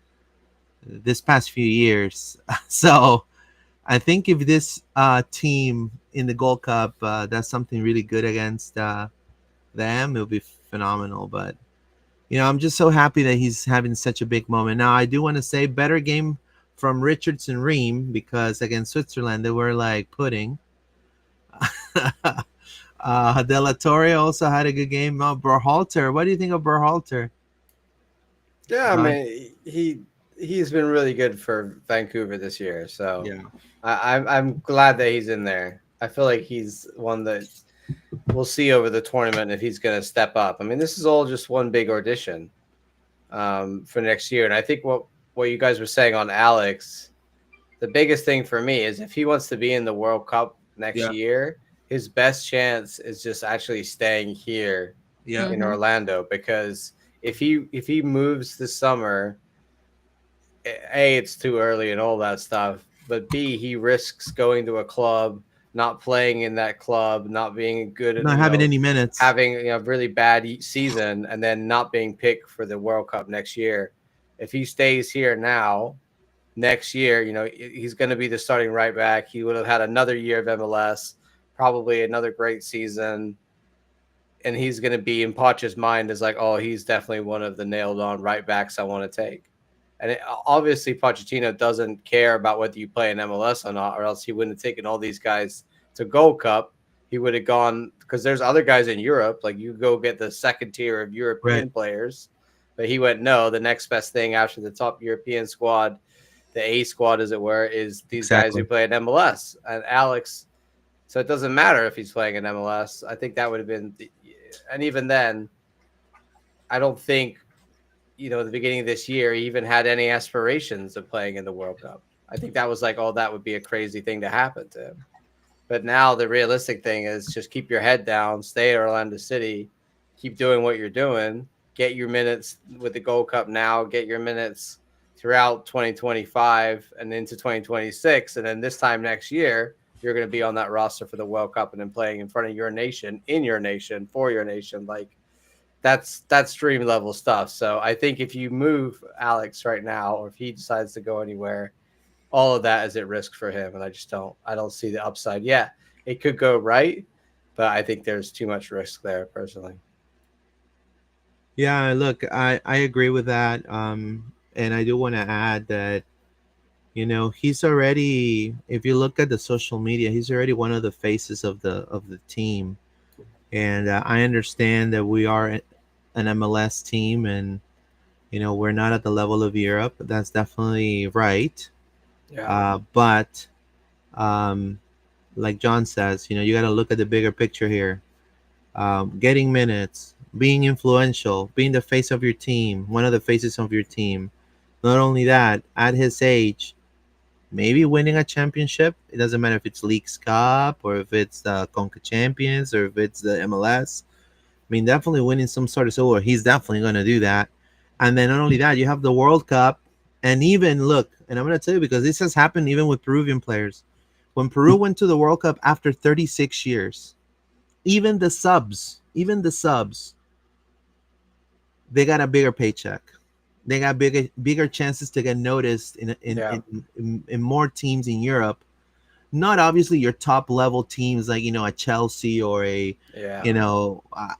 this past few years. So I think if this team in the Gold Cup does something really good against them, it'll be phenomenal. But you know, I'm just so happy that he's having such a big moment. Now, I do want to say better game from Richards and Ream, because against Switzerland they were like pudding. De La Torre also had a good game. Berhalter, what do you think of Berhalter? Yeah, I Bud? mean he's been really good for Vancouver this year. So Yeah, I'm glad that he's in there. I feel like he's one that we'll see over the tournament if he's going to step up. I mean, this is all just one big audition for next year, and I think what you guys were saying on Alex, the biggest thing for me is if he wants to be in the World Cup next yeah, year, his best chance is just actually staying here yeah. in Hmm. Orlando because if he moves this summer, A, it's too early and all that stuff, but B, he risks going to a club, not playing in that club, not being good at, Not having any minutes. having a really bad season, and then not being picked for the World Cup next year. If he stays here now, next year, he's going to be the starting right back. He would have had another year of MLS, probably another great season, and he's going to be in Poch's mind as like, oh, he's definitely one of the nailed on right backs I want to take. And obviously, Pochettino doesn't care about whether you play in MLS or not, or else he wouldn't have taken all these guys to Gold Cup. He would have gone because there's other guys in Europe. Like you go get the second tier of Right. European players, but he went no. The next best thing after the top European squad, the A squad, as it were, is these guys who Exactly. play in MLS. And Alex, so it doesn't matter if he's playing in MLS. I think that would have been, and even then, I don't think at the beginning of this year, he even had any aspirations of playing in the World Cup. I think that was like, oh, that would be a crazy thing to happen to him. But now the realistic thing is just keep your head down, stay at Orlando City, keep doing what you're doing, get your minutes with the Gold Cup now, get your minutes throughout 2025 and into 2026, and then this time next year you're going to be on that roster for the World Cup and then playing in front of your nation, in your nation, for your nation. Like that's dream level stuff. So I think if you move Alex right now, or if he decides to go anywhere, all of that is at risk for him, and I don't see the upside. Yeah, it could go right, but I think there's too much risk there personally. Yeah, look, I agree with that. And I do want to add that, he's already, if you look at the social media, he's already one of the faces of the team. And I understand that we are an MLS team, and we're not at the level of Europe. That's definitely right. Yeah, But um, like John says, you got to look at the bigger picture here. Getting minutes, being influential, being the face of your team, one of the faces of your team. Not only that, at his age, maybe winning a championship. It doesn't matter if it's Leagues Cup or if it's the Conca Champions or if it's the MLS. I mean, definitely winning some sort of silver. He's definitely going to do that. And then not only that, you have the World Cup. And even look, and I'm going to tell you because this has happened even with Peruvian players. When Peru went to the World Cup after 36 years, even the subs, they got a bigger paycheck. They got bigger chances to get noticed yeah, in more teams in Europe. Not obviously your top level teams like a Chelsea or a yeah,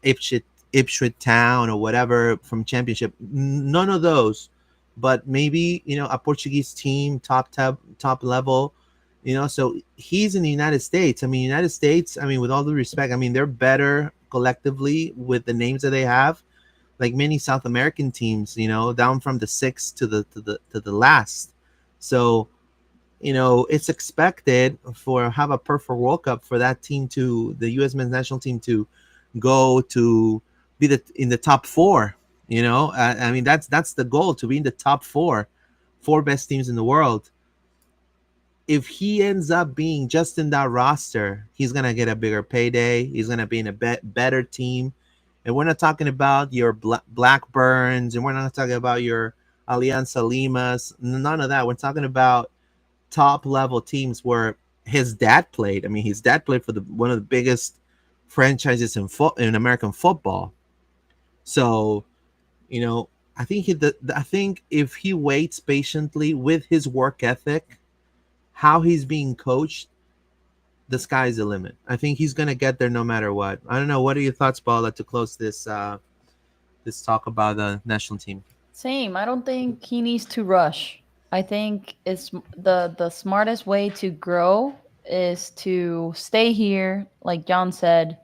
Ipswich Town or whatever from Championship. None of those, but maybe a Portuguese team top level. So he's in the United States. I mean, United States. I mean, with all due respect, I mean they're better collectively with the names that they have. Like many South American teams, down from the sixth to the last. So it's expected for have a perfect World Cup for that team to the U.S. men's national team to go to be in the top four. I mean that's the goal, to be in the top four best teams in the world. If he ends up being just in that roster, he's gonna get a bigger payday. He's gonna be in a better team, and we're not talking about your Blackburns, and we're not talking about your Alianza Limas. None of that. We're talking about top level teams where his dad played. I mean, his dad played for one of the biggest franchises in American football. So, you know, I think if he waits patiently with his work ethic, how he's being coached, the sky's the limit. I think he's gonna get there no matter what. I don't know. What are your thoughts, Paula, to close this talk about the national team? Same. I don't think he needs to rush. I think it's the smartest way to grow is to stay here, like John said,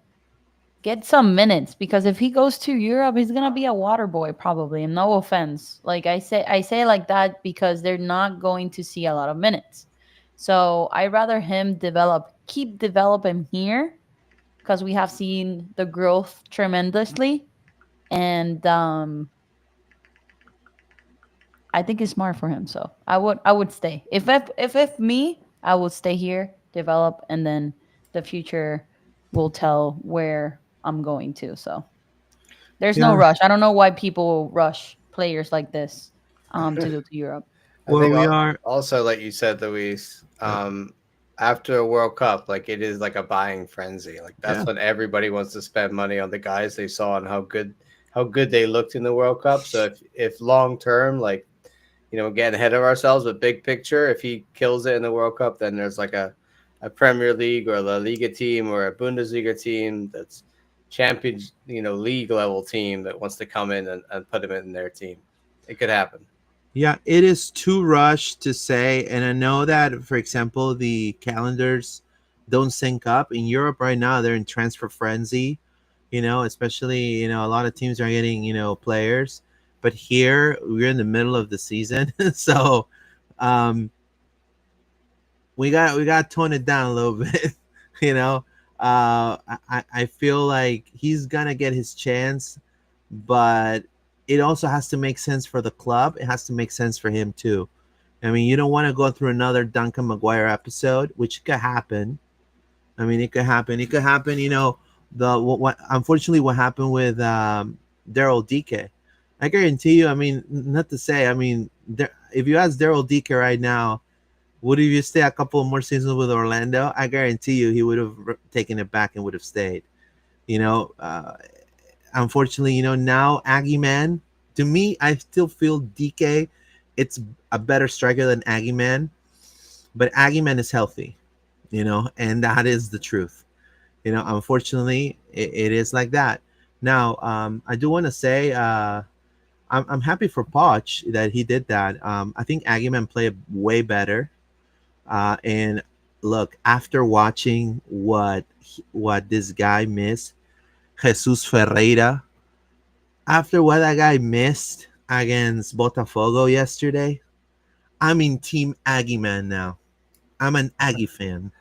get some minutes, because if he goes to Europe, he's gonna be a water boy probably. And no offense, like I say like that because they're not going to see a lot of minutes. So I rather him keep developing here, because we have seen the growth tremendously, and I think it's smart for him. So I would stay. If me, I would stay here, develop, and then the future will tell where I'm going to. So there's no Yeah. rush. I don't know why people rush players like this to go to Europe. I Well, think we are. also, like you said, Luis, after a World Cup, like it is like a buying frenzy. Like that's Yeah. when everybody wants to spend money on the guys they saw and how good they looked in the World Cup. So if long term, like getting ahead of ourselves, but big picture, if he kills it in the World Cup, then there's like a Premier League or a La Liga team or a Bundesliga team that's champions, league level team that wants to come in and put him in their team. It could happen. Yeah, it is too rushed to say. And I know that, for example, the calendars don't sync up. In Europe right now, they're in transfer frenzy, especially, a lot of teams are getting, players. But here, we're in the middle of the season. So um, we got to tone it down a little bit, you know. I feel like he's going to get his chance, but it also has to make sense for the club. It has to make sense for him too. I mean, you don't want to go through another Duncan McGuire episode, which could happen. I mean, it could happen. It could happen, what unfortunately what happened with Daryl Dike. I guarantee you. I mean, not to say. I mean, if you ask Daryl Dike right now, would you stay a couple more seasons with Orlando? I guarantee you, he would have taken it back and would have stayed. You know, unfortunately, now Aggie Man. To me, I still feel DK. It's a better striker than Aggie Man, but Aggie Man is healthy. And that is the truth. Unfortunately, it is like that. Now, I do want to say I'm happy for Poch that he did that. I think Aguiman played way better. And look, after watching what this guy missed, Jesus Ferreira, after what that guy missed against Botafogo yesterday, I'm in Team Aggie Man now. I'm an Aggie fan.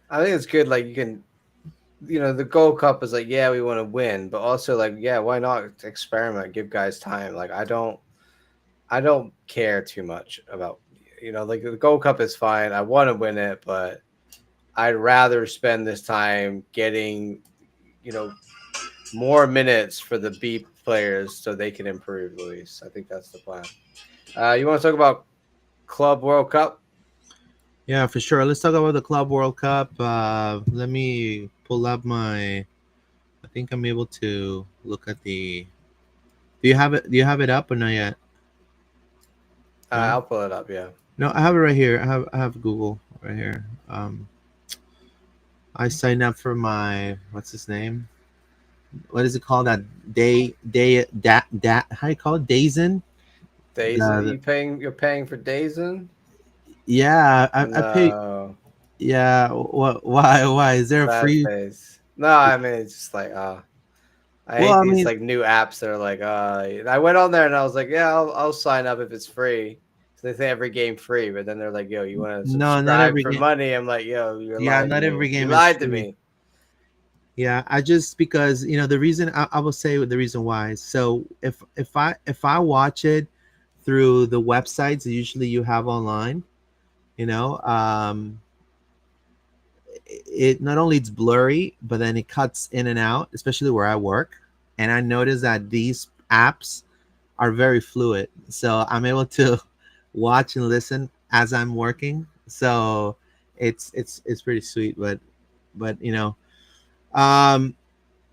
I think it's good. Like you can, the Gold Cup is like, yeah, we want to win, but also like, yeah, why not experiment, give guys time? Like I don't care too much about, like the Gold Cup is fine. I want to win it, but I'd rather spend this time getting, you know, more minutes for the B players so they can improve, Luis. I think that's the plan. You want to talk about Club World Cup? Yeah, for sure. Let's talk about the Club World Cup. Let me pull up my. I think I'm able to look at the. Do you have it? Do you have it up or not yet? No. I'll pull it up. Yeah. No, I have it right here. I have Google right here. I signed up for my what's his name? What is it called? That how you call it? Dazen. Days The you're paying for days in? Yeah, I pay. No, Yeah, why is there a bad free? face. No, I mean it's just like I Well, hate I these mean, like new apps that are like I went on there and I was like, yeah, I'll sign up if it's free. So they say every game free, but then they're like, yo, you want to no, not subscribe every for game. money? I'm like, yo, you're Yeah, lying to not me. every You game is lied to free. me. Yeah, I just because the reason I will say the reason why. So if I watch it through the websites that usually you have online, you know, it not only it's blurry, but then it cuts in and out, especially where I work. And I notice that these apps are very fluid, so I'm able to watch and listen as I'm working. So it's pretty sweet, but. Um,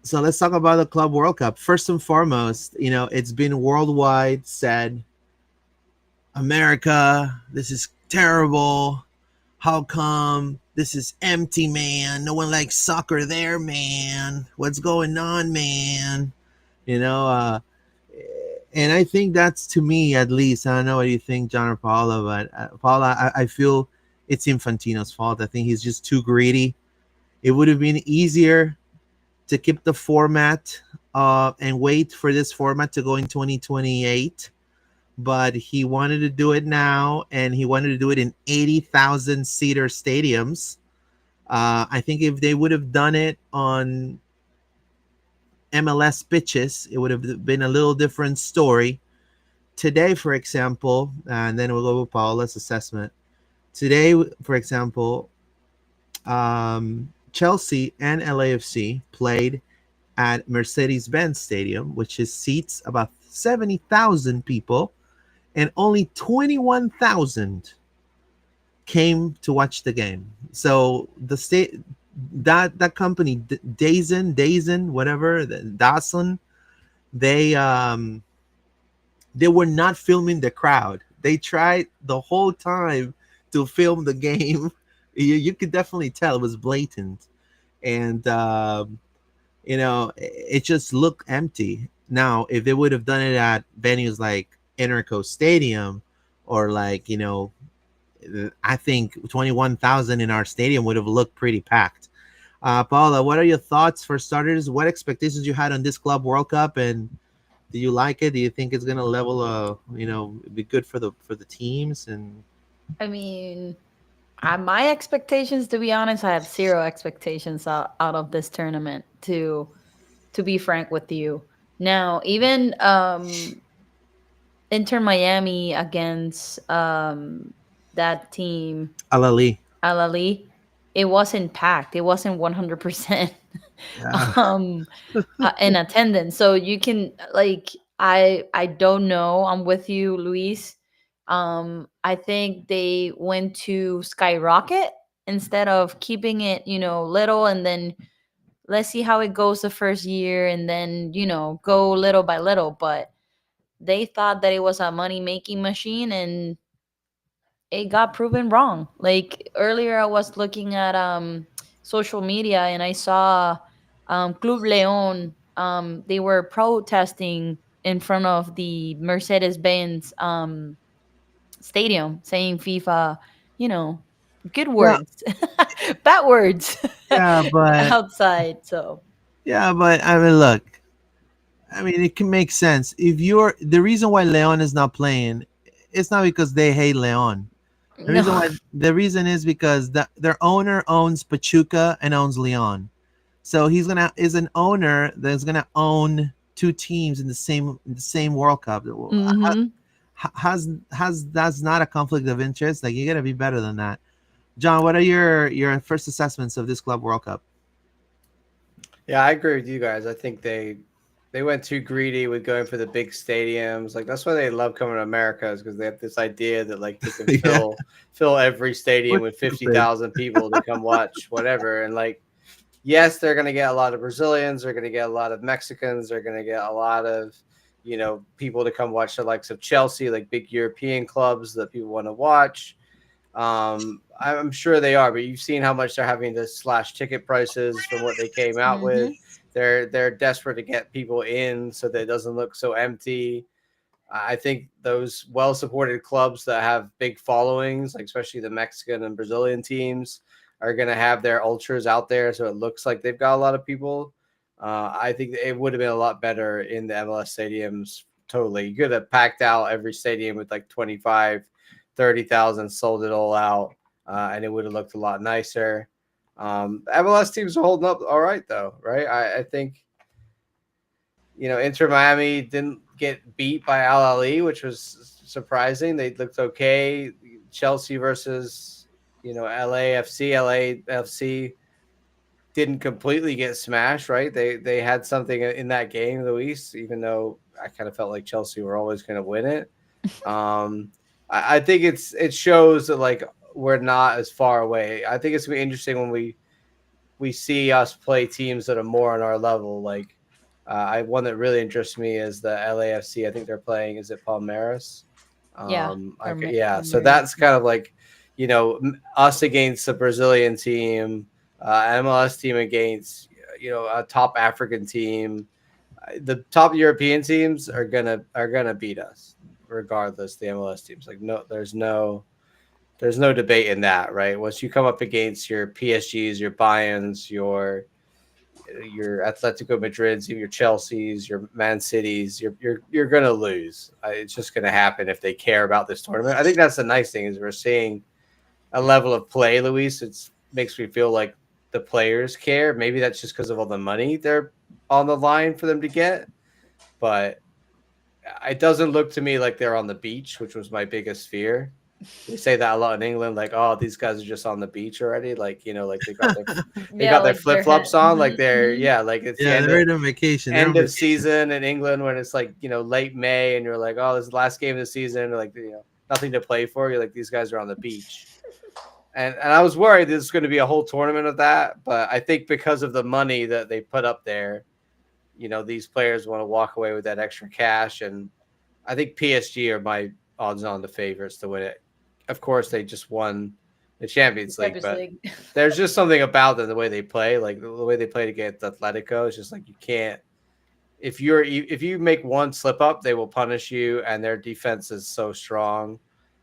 so let's talk about the Club World Cup. First and foremost, it's been worldwide said, America, this is terrible. How come this is empty, man? No one likes soccer there, man. What's going on, man? You know, uh, and I think that's, to me at least. I don't know what you think, John or Paula, but Paula, I feel it's Infantino's fault. I think he's just too greedy. It would have been easier to keep the format and wait for this format to go in 2028. But he wanted to do it now, and he wanted to do it in 80,000 seater stadiums. I think if they would have done it on MLS pitches, it would have been a little different story. Today, for example, and then we'll go with Paula's assessment. Today, for example, Chelsea and LAFC played at Mercedes-Benz Stadium, which is seats about 70,000 people, and only 21,000 came to watch the game. So the state that company, Dazen, whatever, Dazen, they they were not filming the crowd. They tried the whole time to film the game. You could definitely tell it was blatant, and it just looked empty. Now, if they would have done it at venues like Enerco Stadium, or like, I think 21,000 in our stadium would have looked pretty packed. Paula, what are your thoughts for starters? What expectations you had on this Club World Cup, and do you like it? Do you think it's gonna level, be good for the teams? And I mean, my expectations, to be honest, I have zero expectations out of this tournament. To be frank with you, now even Inter Miami against that team Alali, Al Ali. it wasn't packed. It wasn't 100% Yeah. um in attendance. So you can like I don't know. I'm with you, Luis. I think they went to skyrocket instead of keeping it, little, and then let's see how it goes the first year and then, go little by little. But they thought that it was a money making machine, and it got proven wrong. Like earlier, I was looking at social media and I saw Club Leon. They were protesting in front of the Mercedes Benz stadium, saying FIFA, you know, good Yeah, words, bad words yeah, but outside. So I mean, look, I mean, it can make sense if you're the reason why Leon is not playing. It's not because they hate Leon. no. The reason is because their owner owns Pachuca and owns Leon. So he's gonna is an owner that's gonna own two teams in the same World Cup. Hmm. Has that's not a conflict of interest? Like you gotta be better than that. John, what are your first assessments of this Club World Cup? Yeah, I agree with you guys. I think they went too greedy with going for the big stadiums. Like that's why they love coming to America, is because they have this idea that like they can Yeah, fill every stadium we're with fifty stupid. thousand people to come watch whatever. And like, yes, they're gonna get a lot of Brazilians, they're gonna get a lot of Mexicans, they're gonna get a lot of people to come watch the likes of Chelsea, like big European clubs that people want to watch. I'm sure they are, but you've seen how much they're having to slash ticket prices from what they came out Hmm. with. They're desperate to get people in so that it doesn't look so empty. I think those well-supported clubs that have big followings, like especially the Mexican and Brazilian teams, are going to have their ultras out there, so it looks like they've got a lot of people. I think it would have been a lot better in the MLS stadiums. Totally, you could have packed out every stadium with like 25, 30,000, sold it all out, and it would have looked a lot nicer. MLS teams are holding up all right, though, right? I think Inter Miami didn't get beat by Al Ahly, which was surprising. They looked okay. Chelsea versus LAFC. LAFC didn't completely get smashed, right? They had something in that game, Luis, even though I kind of felt like Chelsea were always going to win it. I think it shows that like we're not as far away. I think it's gonna be interesting when we see us play teams that are more on our level. Like I one that really interests me is the LAFC. I think they're playing. Is it Palmeiras? Yeah. Yeah. So Palmeiras. that's kind of like us against the Brazilian team, MLS team against a top African team. The top European teams are gonna beat us regardless. The MLS teams, like, no, there's no debate in that, right? Once you come up against your PSGs, your Bayerns, your Atletico Madrids, your Chelseas, your Man Cities, you're gonna lose. It's just gonna happen if they care about this tournament. I think that's the nice thing, is we're seeing a level of play, Luis. It makes me feel like the players care. Maybe that's just because of all the money they're on the line for them to get, but it doesn't look to me like they're on the beach, which was my biggest fear. We say that a lot in England, like, oh, these guys are just on the beach already, like like they Yeah, got their like flip their head. flops on, like they're Hmm. yeah, like it's the Yeah, end they're of in on vacation. They're on end of vacation. season in England when it's like late May, and you're like, oh, this is the last game of the season, like nothing to play for. You're like, these guys are on the beach, and I was worried there's going to be a whole tournament of that, but I think because of the money that they put up there, these players want to walk away with that extra cash, and I think PSG are my odds-on the favorites to win it. Of course, they just won the Champions League, Champions but League. there's just something about them, the way they play, like the way they played against Atletico. It's just like you can't. If you make one slip up, they will punish you, and their defense is so strong.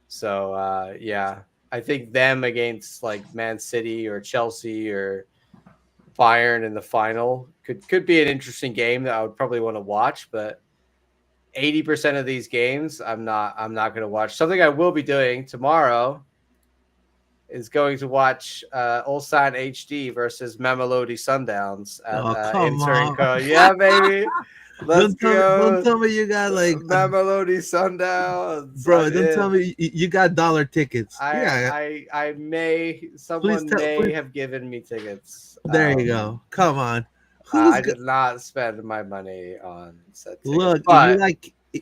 So yeah, I think them against like Man City or Chelsea or Bayern in the final could be an interesting game that I would probably want to watch, but 80% of these games I'm not going to watch. Something I will be doing tomorrow is going to watch Ulsan HD versus Mamelodi Sundowns at Oh, come Inter on. Co. Yeah, baby. Let's don't go. tell me you got like Mamelodi Sundowns. bro. I'm Don't tell in. me you got dollar tickets. Yeah, I may, please someone tell. may Please, have given me tickets. there you go. Come on. I Who's did not spend my money on said tickets, look?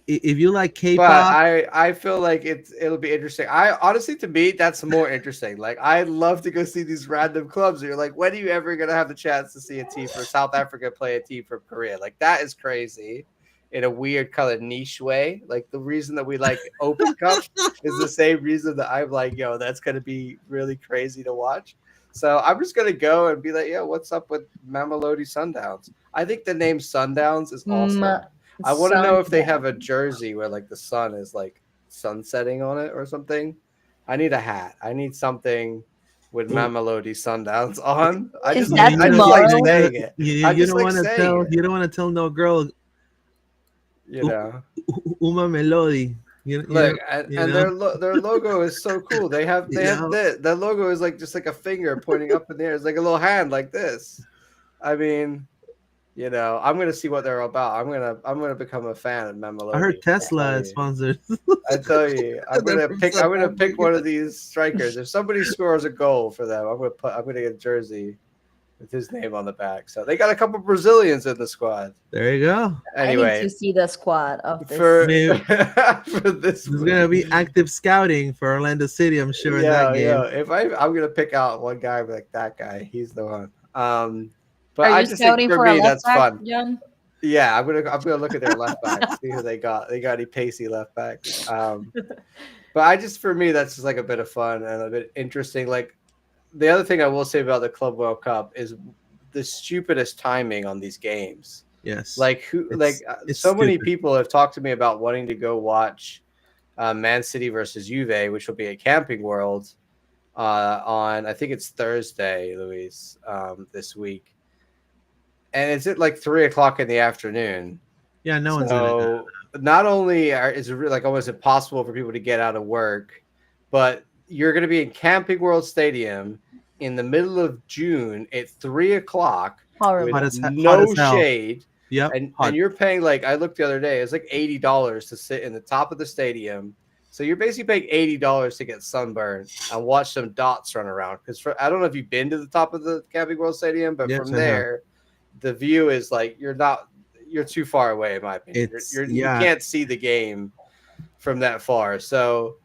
If you like but K-pop, I feel like it'll be interesting. I honestly, to me, that's more interesting. Like I love to go see these random clubs. You're like, when are you ever gonna have the chance to see a team for South Africa play a team from Korea? Like that is crazy, in a weird kind of niche way. Like the reason that we like Open Cup is the same reason that I'm like, yo, that's gonna be really crazy to watch. So I'm just gonna go and be like, yo, what's up with Mamelodi Sundowns? I think the name Sundowns is awesome. Mm, I want to know if they sundown. have a jersey where like the sun is like sunsetting on it or something. I need a hat. I need something with oh, Mamelodi Sundowns on. Is yeah, that I you just don't, like tomorrow? saying it. I you just don't like want to saying tell it. no girl You know. Uma Melody. Look, You and know, their logo is so cool. They you have know. this. Their logo is like just like a finger pointing up in the air. It's like a little hand like this. I mean, I'm gonna see what they're about. I'm gonna become a fan of I Mamelodi. heard I tell Tesla is you. sponsored. I tell you, They're from I'm South gonna pick Africa. one of these strikers. If somebody scores a goal for them, I'm gonna get a jersey with his name on the back. So they got a couple Brazilians in the squad. There you go. I need Anyway, to see the squad of this. for Maybe for this there's gonna week, be active scouting for Orlando City. I'm sure in that yeah. game. If I'm gonna pick out one guy like that guy, he's the one. But Are I you just think scouting for for a me left that's back, fun. John? Yeah, I'm gonna look at their left backs, see who they got. They got any pacey left backs. But I just for me that's just like a bit of fun and a bit interesting. Like the other thing I will say about the Club World Cup is the stupidest timing on these games. Yes, Like it's so many stupid. people have talked to me about wanting to go watch Man City versus Juve, which will be at Camping World on I think it's Thursday, Luis, this week, and it's at like 3 o'clock in the afternoon. Yeah, no one's gonna. So not only is it really like almost impossible for people to get out of work, but you're going to be in Camping World Stadium in the middle of June at 3 o'clock with Horrible. Hot no as hell. shade. Yep, And hot. you're paying like I looked the other day, it's like $80 to sit in the top of the stadium. So you're basically paying $80 to get sunburned and watch some dots run around. Because I don't know if you've been to the top of the Camping World Stadium, but Yes, from I have. there, the view is like you're too far away, in my opinion. It's You yeah. can't see the game from that far. So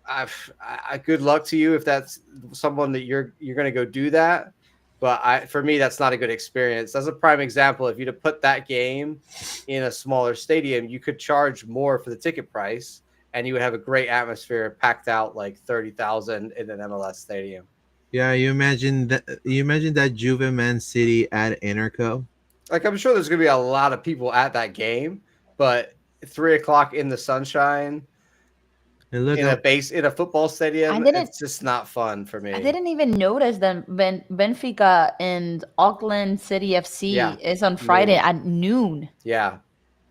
I good luck to you if that's someone that you're going to go do that. But for me, that's not a good experience. That's a prime example. If you to put that game in a smaller stadium, you could charge more for the ticket price, and you would have a great atmosphere, packed out like 30,000 in an MLS stadium. Yeah, you imagine that. You imagine that Juve Man City at Interco. Like I'm sure there's going to be a lot of people at that game, but 3 o'clock in the sunshine And look, in a football I stadium, didn't it's just not fun for I me. didn't even notice that Benfica and Auckland City FC Yeah, is on Friday noon. at noon. Yeah,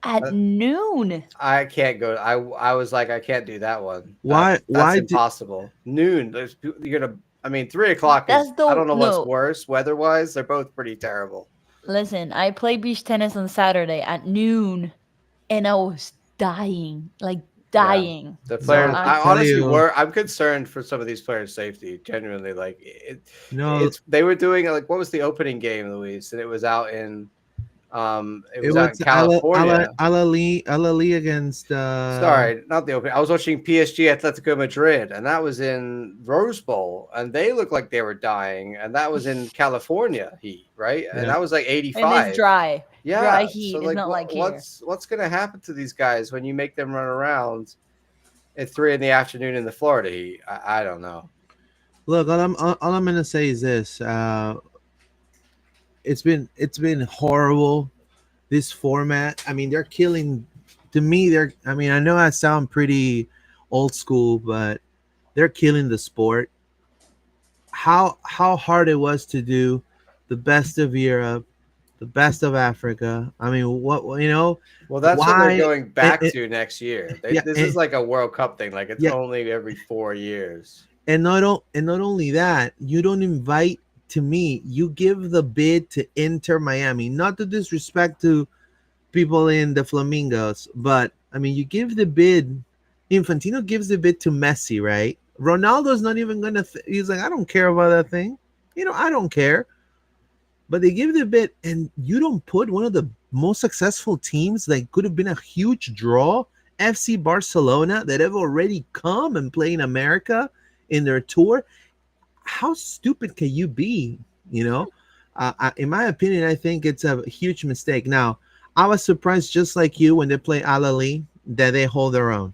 At Uh, noon. I can't go. I was like, I can't do that one. why That's why do impossible. Noon. You're gonna. I mean, 3 o'clock is. That's I the don't know what's no. worse weather wise. They're both pretty terrible. Listen, I played beach tennis on Saturday at noon and I was dying. Like Yeah, dying. the So players. no? I I I tell honestly you, were. I'm concerned for some of these players' safety. Genuinely, like no. They were doing like what was the opening game, Luis, and it was out in. It It was out in was California. Ala Lee against. Sorry, not the opening. I was watching PSG Atletico Madrid, and that was in Rose Bowl, and they looked like they were dying, and that was in California heat, right? And Yeah, that was like and it's 85. dry. Dry Yeah. So heat. It's like, not like here. what's gonna happen to these guys when you make them run around at 3 in the afternoon in the Florida heat? I don't know. look. All I'm gonna say is this. It's been horrible. This format. I mean, they're killing. To me, they're. I mean, I know I sound pretty old school, but they're killing the sport. How hard it was to do the best of Europe, the best of Africa. I mean, what Well, that's what they're why? going back to next year. Yeah, This is like a World Cup thing. Like it's yeah, only every 4 years. and not only that, you don't invite. To me, you give the bid to Inter Miami. Not to disrespect to people in the Flamingos. But I mean, you give the bid. Infantino gives the bid to Messi, right? Ronaldo's not even gonna. He's like, I don't care about that thing. I don't care. But they give the bid, and you don't put one of the most successful teams that could have been a huge draw, FC Barcelona, that have already come and play in America in their tour. How stupid can you be? You know, in my opinion, I think it's a huge mistake. Now, I was surprised, just like you, when they play Al Ahly, that they hold their own.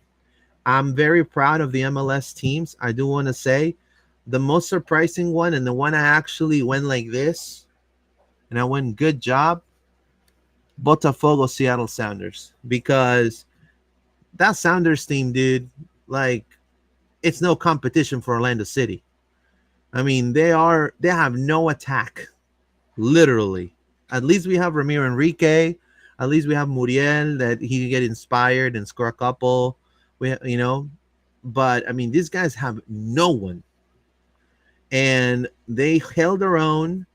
I'm very proud of the MLS teams. I do want to say the most surprising one, and the one I actually went like this, and I went, good job, Botafogo Seattle Sounders, because that Sounders team, dude, like, it's no competition for Orlando City. I mean, they have no attack, literally. At least we have Ramiro Enrique. At least we have Muriel, that he can get inspired and score a couple. But I mean, these guys have no one, and they held their own.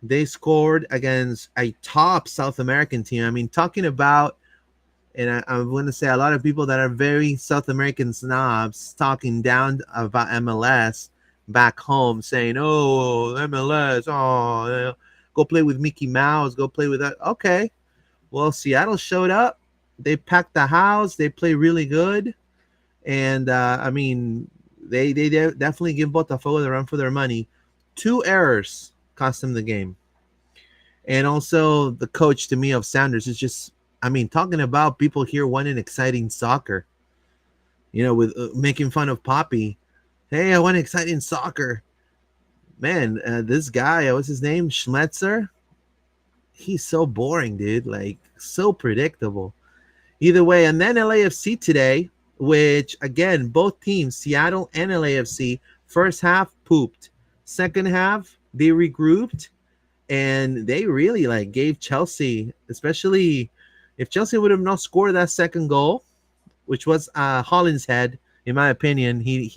They scored against a top South American team. I mean, talking about, and I'm going to say, a lot of people that are very South American snobs talking down about MLS back home, saying, "Oh, MLS, oh, go play with Mickey Mouse, go play with that." Okay, well, Seattle showed up. They packed the house. They play really good, and I mean, they definitely give Botafogo the run for their money. Two errors cost them the game, and also the coach, to me, of Sounders is just. I mean, talking about people here wanting exciting soccer, with making fun of Poppy. Hey, I want exciting soccer. Man, this guy, what's his name? Schmetzer? He's so boring, dude. Like, so predictable. Either way, and then LAFC today, which, again, both teams, Seattle and LAFC, first half pooped. Second half, they regrouped, and they really, like, gave Chelsea, especially if Chelsea would have not scored that second goal, which was Holland's head. In my opinion, he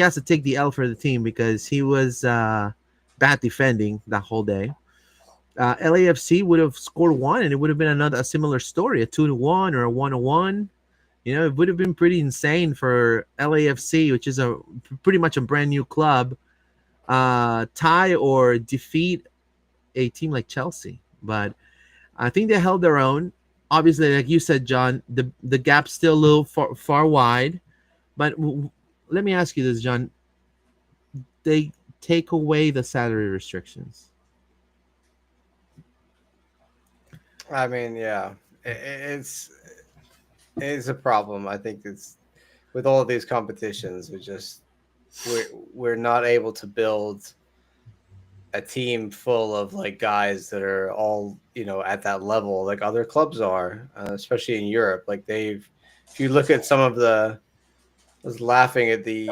has to take the L for the team, because he was bad defending that whole day. LAFC would have scored one, and it would have been a similar story, a 2-1 or a 1-1. It would have been pretty insane for LAFC, which is a pretty much a brand new club, tie or defeat a team like Chelsea. But I think they held their own. Obviously, like you said, John, the gap's still a little far wide. But let me ask you this, John. They take away the salary restrictions. I mean, yeah, it's a problem. I think it's with all of these competitions. We're not able to build a team full of like guys that are all at that level like other clubs are, especially in Europe. Like if you look at some of the, I was laughing at the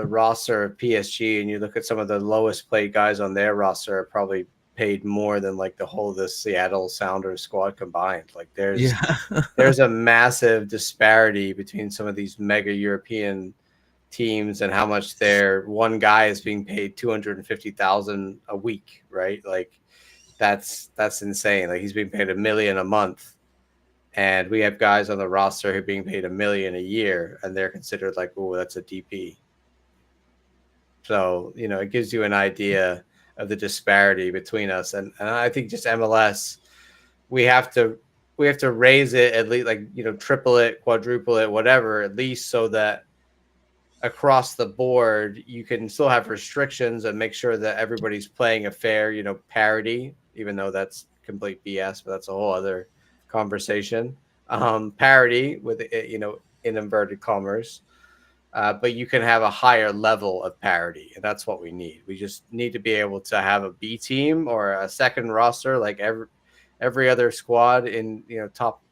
roster of PSG, and you look at some of the lowest paid guys on their roster are probably paid more than like the whole of the Seattle Sounders squad combined. Like Yeah. there's a massive disparity between some of these mega European teams and how much their one guy is being paid 250,000 a week, right? Like that's insane. Like he's being paid $1 million a month, and we have guys on the roster who are being paid $1 million a year, and they're considered like, oh, that's a DP. So it gives you an idea of the disparity between us, and I think just MLS, we have to raise it at least, like triple it, quadruple it, whatever, at least, so that across the board you can still have restrictions and make sure that everybody's playing a fair parity, even though that's complete BS, but that's a whole other conversation. Parity with in inverted commas, but you can have a higher level of parity, and that's what we need. We just need to be able to have a B team or a second roster, like every other squad in top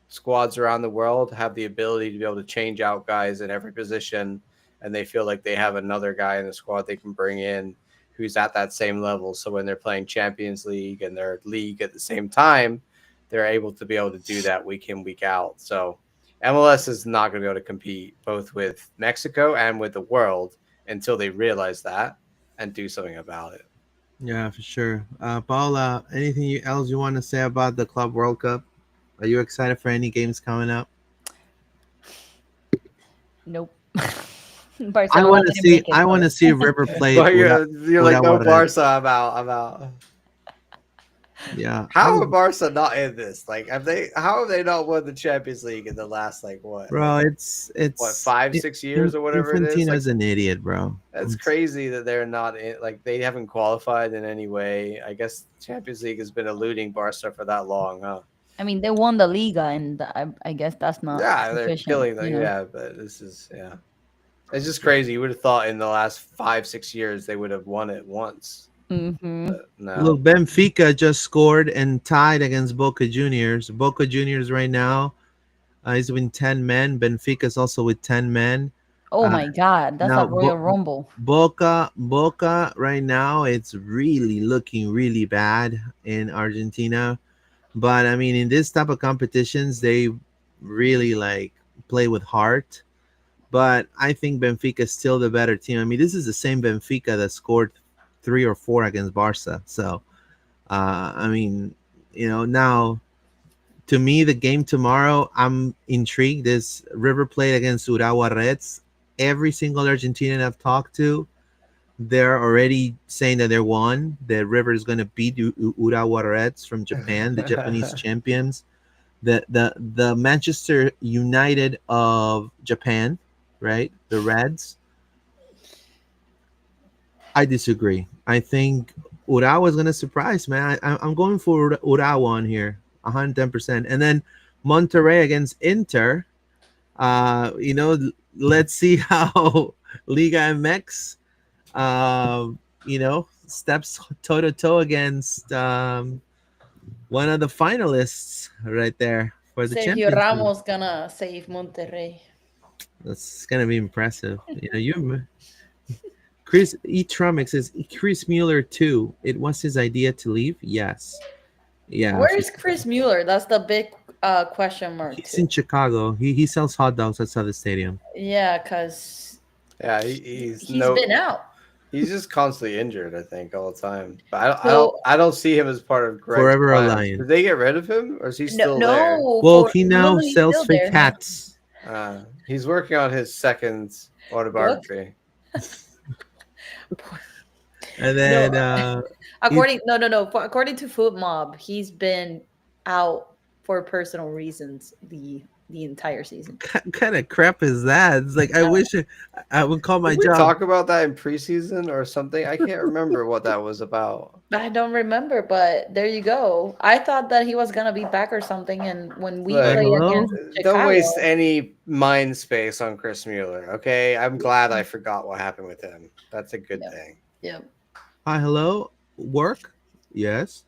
squads around the world have the ability to be able to change out guys in every position, and they feel like they have another guy in the squad they can bring in who's at that same level. So when they're playing Champions League and their league at the same time, they're able to be able to do that week in, week out. So MLS is not going to be able to compete both with Mexico and with the world until they realize that and do something about it. Yeah, for sure. Paula, anything else you want to say about the Club World Cup? Are you excited for any games coming up? Nope. I Barcelona want to didn't see. make it, I want so to see River play But you're like, no, Urawa Reds. Barca. I'm out. I'm out. Yeah, I How are would, Barca not in this? Like, have they? How have they not won the Champions League in the last like what, bro. what It's 5 6 years or whatever it is? Like, Infantino's an idiot, bro. that's crazy that they're not in. Like, they haven't qualified in any way. I guess Champions League has been eluding Barca for that long, huh? I mean, they won the Liga, and I guess that's not Yeah, they're sufficient, killing you them. know. Yeah, but this is yeah. It's just crazy. You would have thought in the last 5 6 years they would have won it once, Mm-hmm. but no. Look, Benfica just scored and tied against Boca Juniors. Boca Juniors right now is with 10 men. Benfica's also with 10 men. Oh Uh, my God, that's a now Royal Rumble. Boca right now it's really looking really bad in Argentina. But I mean, in this type of competitions, they really like play with heart. But I think Benfica is still the better team. I mean, this is the same Benfica that scored 3 or 4 against Barca. So I mean, now to me, the game tomorrow, I'm intrigued. This River Plate against Urawa Reds. Every single Argentinian I've talked to, they're already saying that they're won. That River is going to beat Urawa Reds from Japan, the Japanese champions. The Manchester United of Japan, right? The Reds. I disagree. I think Urawa is going to surprise, man. I'm going for Urawa on here, 110%. And then Monterrey against Inter. Let's see how Liga MX, steps toe to toe against one of the finalists right there for the Sergio Champions League. Ramos gonna save Monterrey. That's gonna be impressive. You Chris E. Trummick says Chris Mueller too. It was his idea to leave. Yes, yeah. Where is Chris Mueller? That's the big question mark He's too. in Chicago. He sells hot dogs outside the stadium. Yeah, because Yeah, he's been out. he's just constantly injured. I think all the time. But So I don't see him as part of Greg's Forever a plans. lion. Did they get rid of him, or is he no, still there? no, Well, for he now Lulu, he's sells still fake there, man. hats. He's working on his second Book? autobiography. And No, then he, according no. According to Food Mob, he's been out for personal reasons the entire season. what kind of crap is that? It's like I Uh, wish I would call my Did we job. talk about that in preseason or something? I can't remember what that was about. I don't remember, but there you go. I thought that he was gonna be back or something, and when we Look, played Hello. against don't waste Chicago, any mind space on Chris Mueller, okay? I'm glad I forgot what happened with him. That's a good yeah, thing. yeah. Hi, hello. Work? Yes.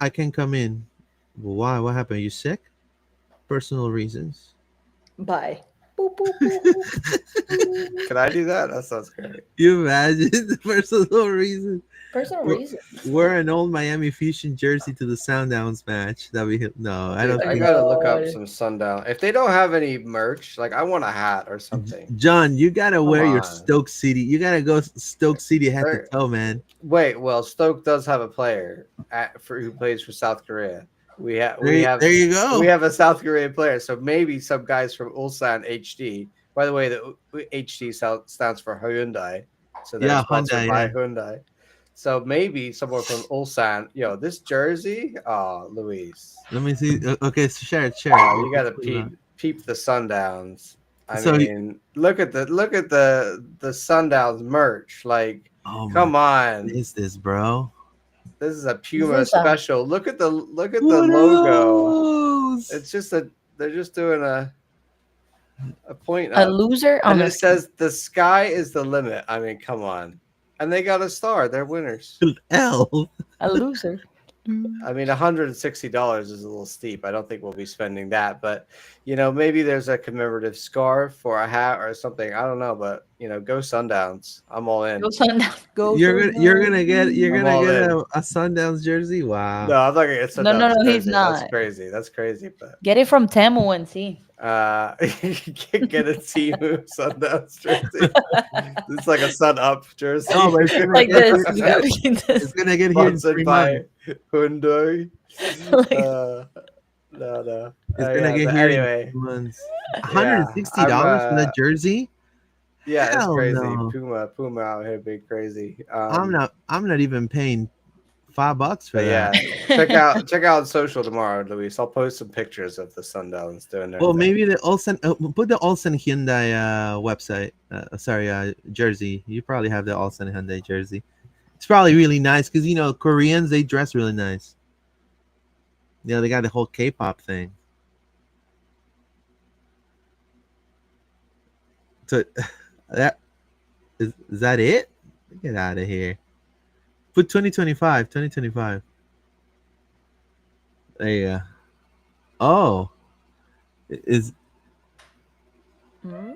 I can come in. Why? What happened? Are you sick? Personal reasons. Bye. Boop, boop, boop, boop, boop. Can I do that? That sounds great. You imagine the personal reasons. Personal We're, reasons. we're an old Miami Fusion jersey to the Sundowns match. No, I Dude, don't I My think. gotta look up God. some sundown. If they don't have any merch, like I want a hat or something. John, you gotta Come wear your on. Stoke City. You gotta go Stoke City head to They're- toe, man. Wait, well, Stoke does have a player who plays for South Korea. We have There you we go. have a South Korean player, so maybe some guys from Ulsan HD. By the way, the HD stands for Hyundai, so they're Yeah, sponsored Honda. by Yeah. Hyundai. So maybe someone from Ulsan. Yo, this jersey, oh, Luis, Let me see. Okay, so share it. Share it. you got Let's to put it on. peep the Sundowns. I So, mean, look at the Sundowns merch. Like, oh my, come what on. is this, bro? This is a Is Puma this a special. Look at the logo. Kudos. It's just a they're just doing a point a up. loser on And the it says the sky is the limit. I mean, come on. And they got a star. They're winners. L. a loser? I mean, $160 is a little steep. I don't think we'll be spending that, but maybe there's a commemorative scarf or a hat or something. I don't know, but go Sundowns. I'm all Go in. Sundown. Go You're I'm gonna all get in. a Sundowns jersey. No, Wow. I'm not gonna get No, no, Sundowns no. He's jersey. That's not. crazy. That's crazy. But Get it from Temu and see. you can get a Timu Sundowns jersey. It's like a Sun Up No, jersey. but it's gonna Like get this. here. Like It's this. gonna get here in Sponsored 3 months. by Hyundai. Like, Uh, no, no. It's gonna Yeah, get but here in anyway, 3 months. One hundred and yeah, sixty I'm. dollars for that jersey? Yeah, it's Hell crazy. no. Puma out here being crazy. I'm not even paying $5 for But that. yeah, check out social tomorrow, Luis. I'll post some pictures of the Sundowns doing their Well, thing. maybe the Olsen put the Olsen Hyundai website. Sorry, jersey. You probably have the Olsen Hyundai jersey. It's probably really nice because Koreans they dress really nice. They got the whole K-pop thing. So that is that it? Get out of here. Put 2025, 2025. There you go. Oh, is hmm?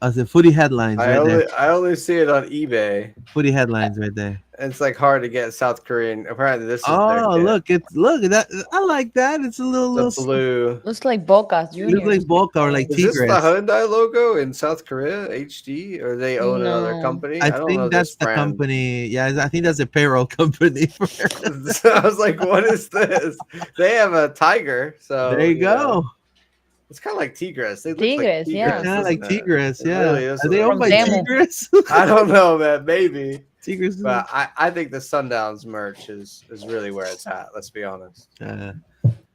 the footy headlines I right there. only I only see it on eBay. Footy headlines right there. It's like hard to get South Korean. Apparently, this is their Oh, kit. look at that. I like that. It's a The little. blue. Looks like Boca It looks Juniors. like Boca or like Is this the Tigres. Hyundai logo in South Korea? HD, or they own another No. company? I I don't know think this that's the brand. company. Yeah, I think that's a payroll company. I was like, what is this? They have a tiger, There so you go. it's kind of like Tigres. They look like Tigres, They're yeah. Tigres, kind of like doesn't it? Tigres. It Yeah. really is Are a they little owned by From bit. Temu. Tigres? I don't know, man. Maybe, Tigres. but I think the Sundowns merch is really where it's at. Let's be honest. Uh,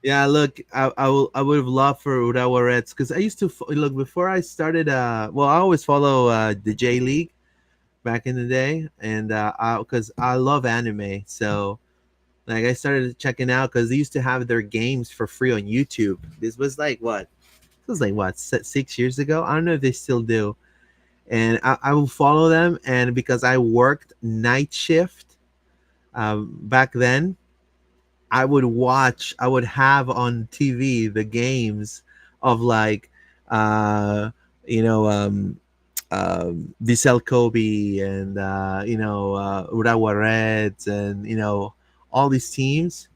yeah. Look, I would have loved for Urawa Reds because I used to look before I started. Well, I always follow the J League back in the day, and because I love anime, so like I started checking out because they used to have their games for free on YouTube. This was like what? This was like what 6 years ago. I don't know if they still do. And I will follow them, and because I worked night shift back then, I would have on TV the games of like, uh, you know, Vissel Kobe and Urawa Reds and all these teams.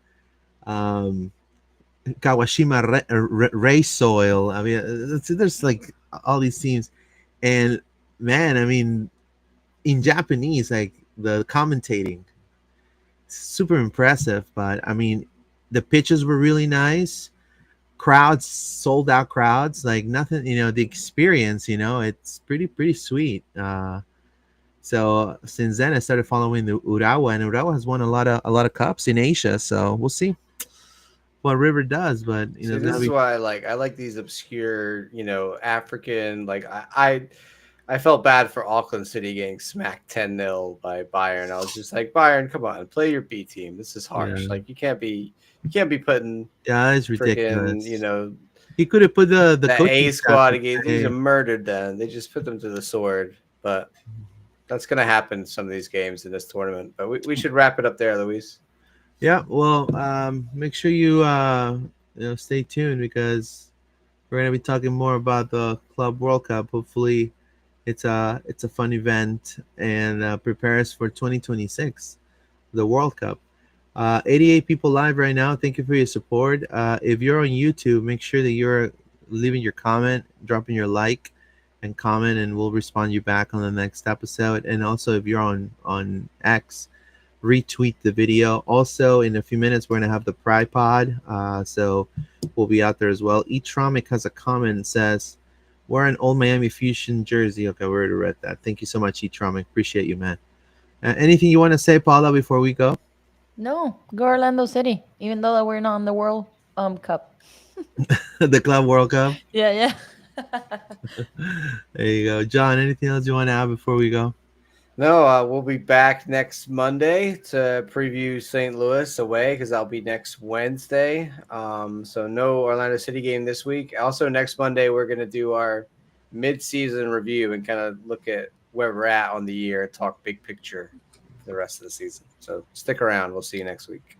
Um, Kawashima Ray Soil. I mean, there's like all these teams, and man, I mean, in Japanese, like the commentating, super impressive. But I mean, the pitches were really nice. Crowds, sold out crowds, like nothing. The experience. It's pretty sweet. So since then, I started following the Urawa, and Urawa has won a lot of cups in Asia. So we'll see what River does, but See, it's this gonna is be. why I like these obscure, African. Like I felt bad for Auckland City getting smacked 10-0 by Bayern. I was just like, Bayern, come on, play your B team. This is harsh. Yeah, Like you can't be putting yeah, it's freaking, ridiculous. He could have put the that coaching A staff squad to against. These are say, murdered. Then they just put them to the sword. But that's gonna happen in some of these games in this tournament. But we should wrap it up there, Luis. yeah. Well, make sure you stay tuned because we're gonna be talking more about the Club World Cup. Hopefully, it's a fun event and prepare us for 2026, the World Cup. 88 people live right now. Thank you for your support. If you're on YouTube, make sure that you're leaving your comment, dropping your like and comment, and we'll respond you back on the next episode. And also, if you're on X, retweet the video. Also, in a few minutes, we're gonna have the Pride Pod, so we'll be out there as well. Etromic has a comment that says, "We're an old Miami Fusion jersey." Okay, we already read that. Thank you so much, Etromic. Appreciate you, man. Anything you want to say, Paula, before we go? No, go Orlando City. Even though that we're not in the World Cup. The Club World Cup. Yeah, yeah. There you go, John. Anything else you want to add before we go? No, we'll be back next Monday to preview St. Louis away because I'll be next Wednesday. So no Orlando City game this week. Also, next Monday we're gonna do our mid-season review and kind of look at where we're at on the year, talk big picture for the rest of the season. So stick around. We'll see you next week.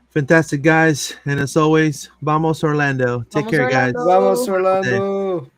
Fantastic, guys. And as always, vamos Orlando. Take Vamos care, guys. Vamos, Orlando. Have a good day. Orlando.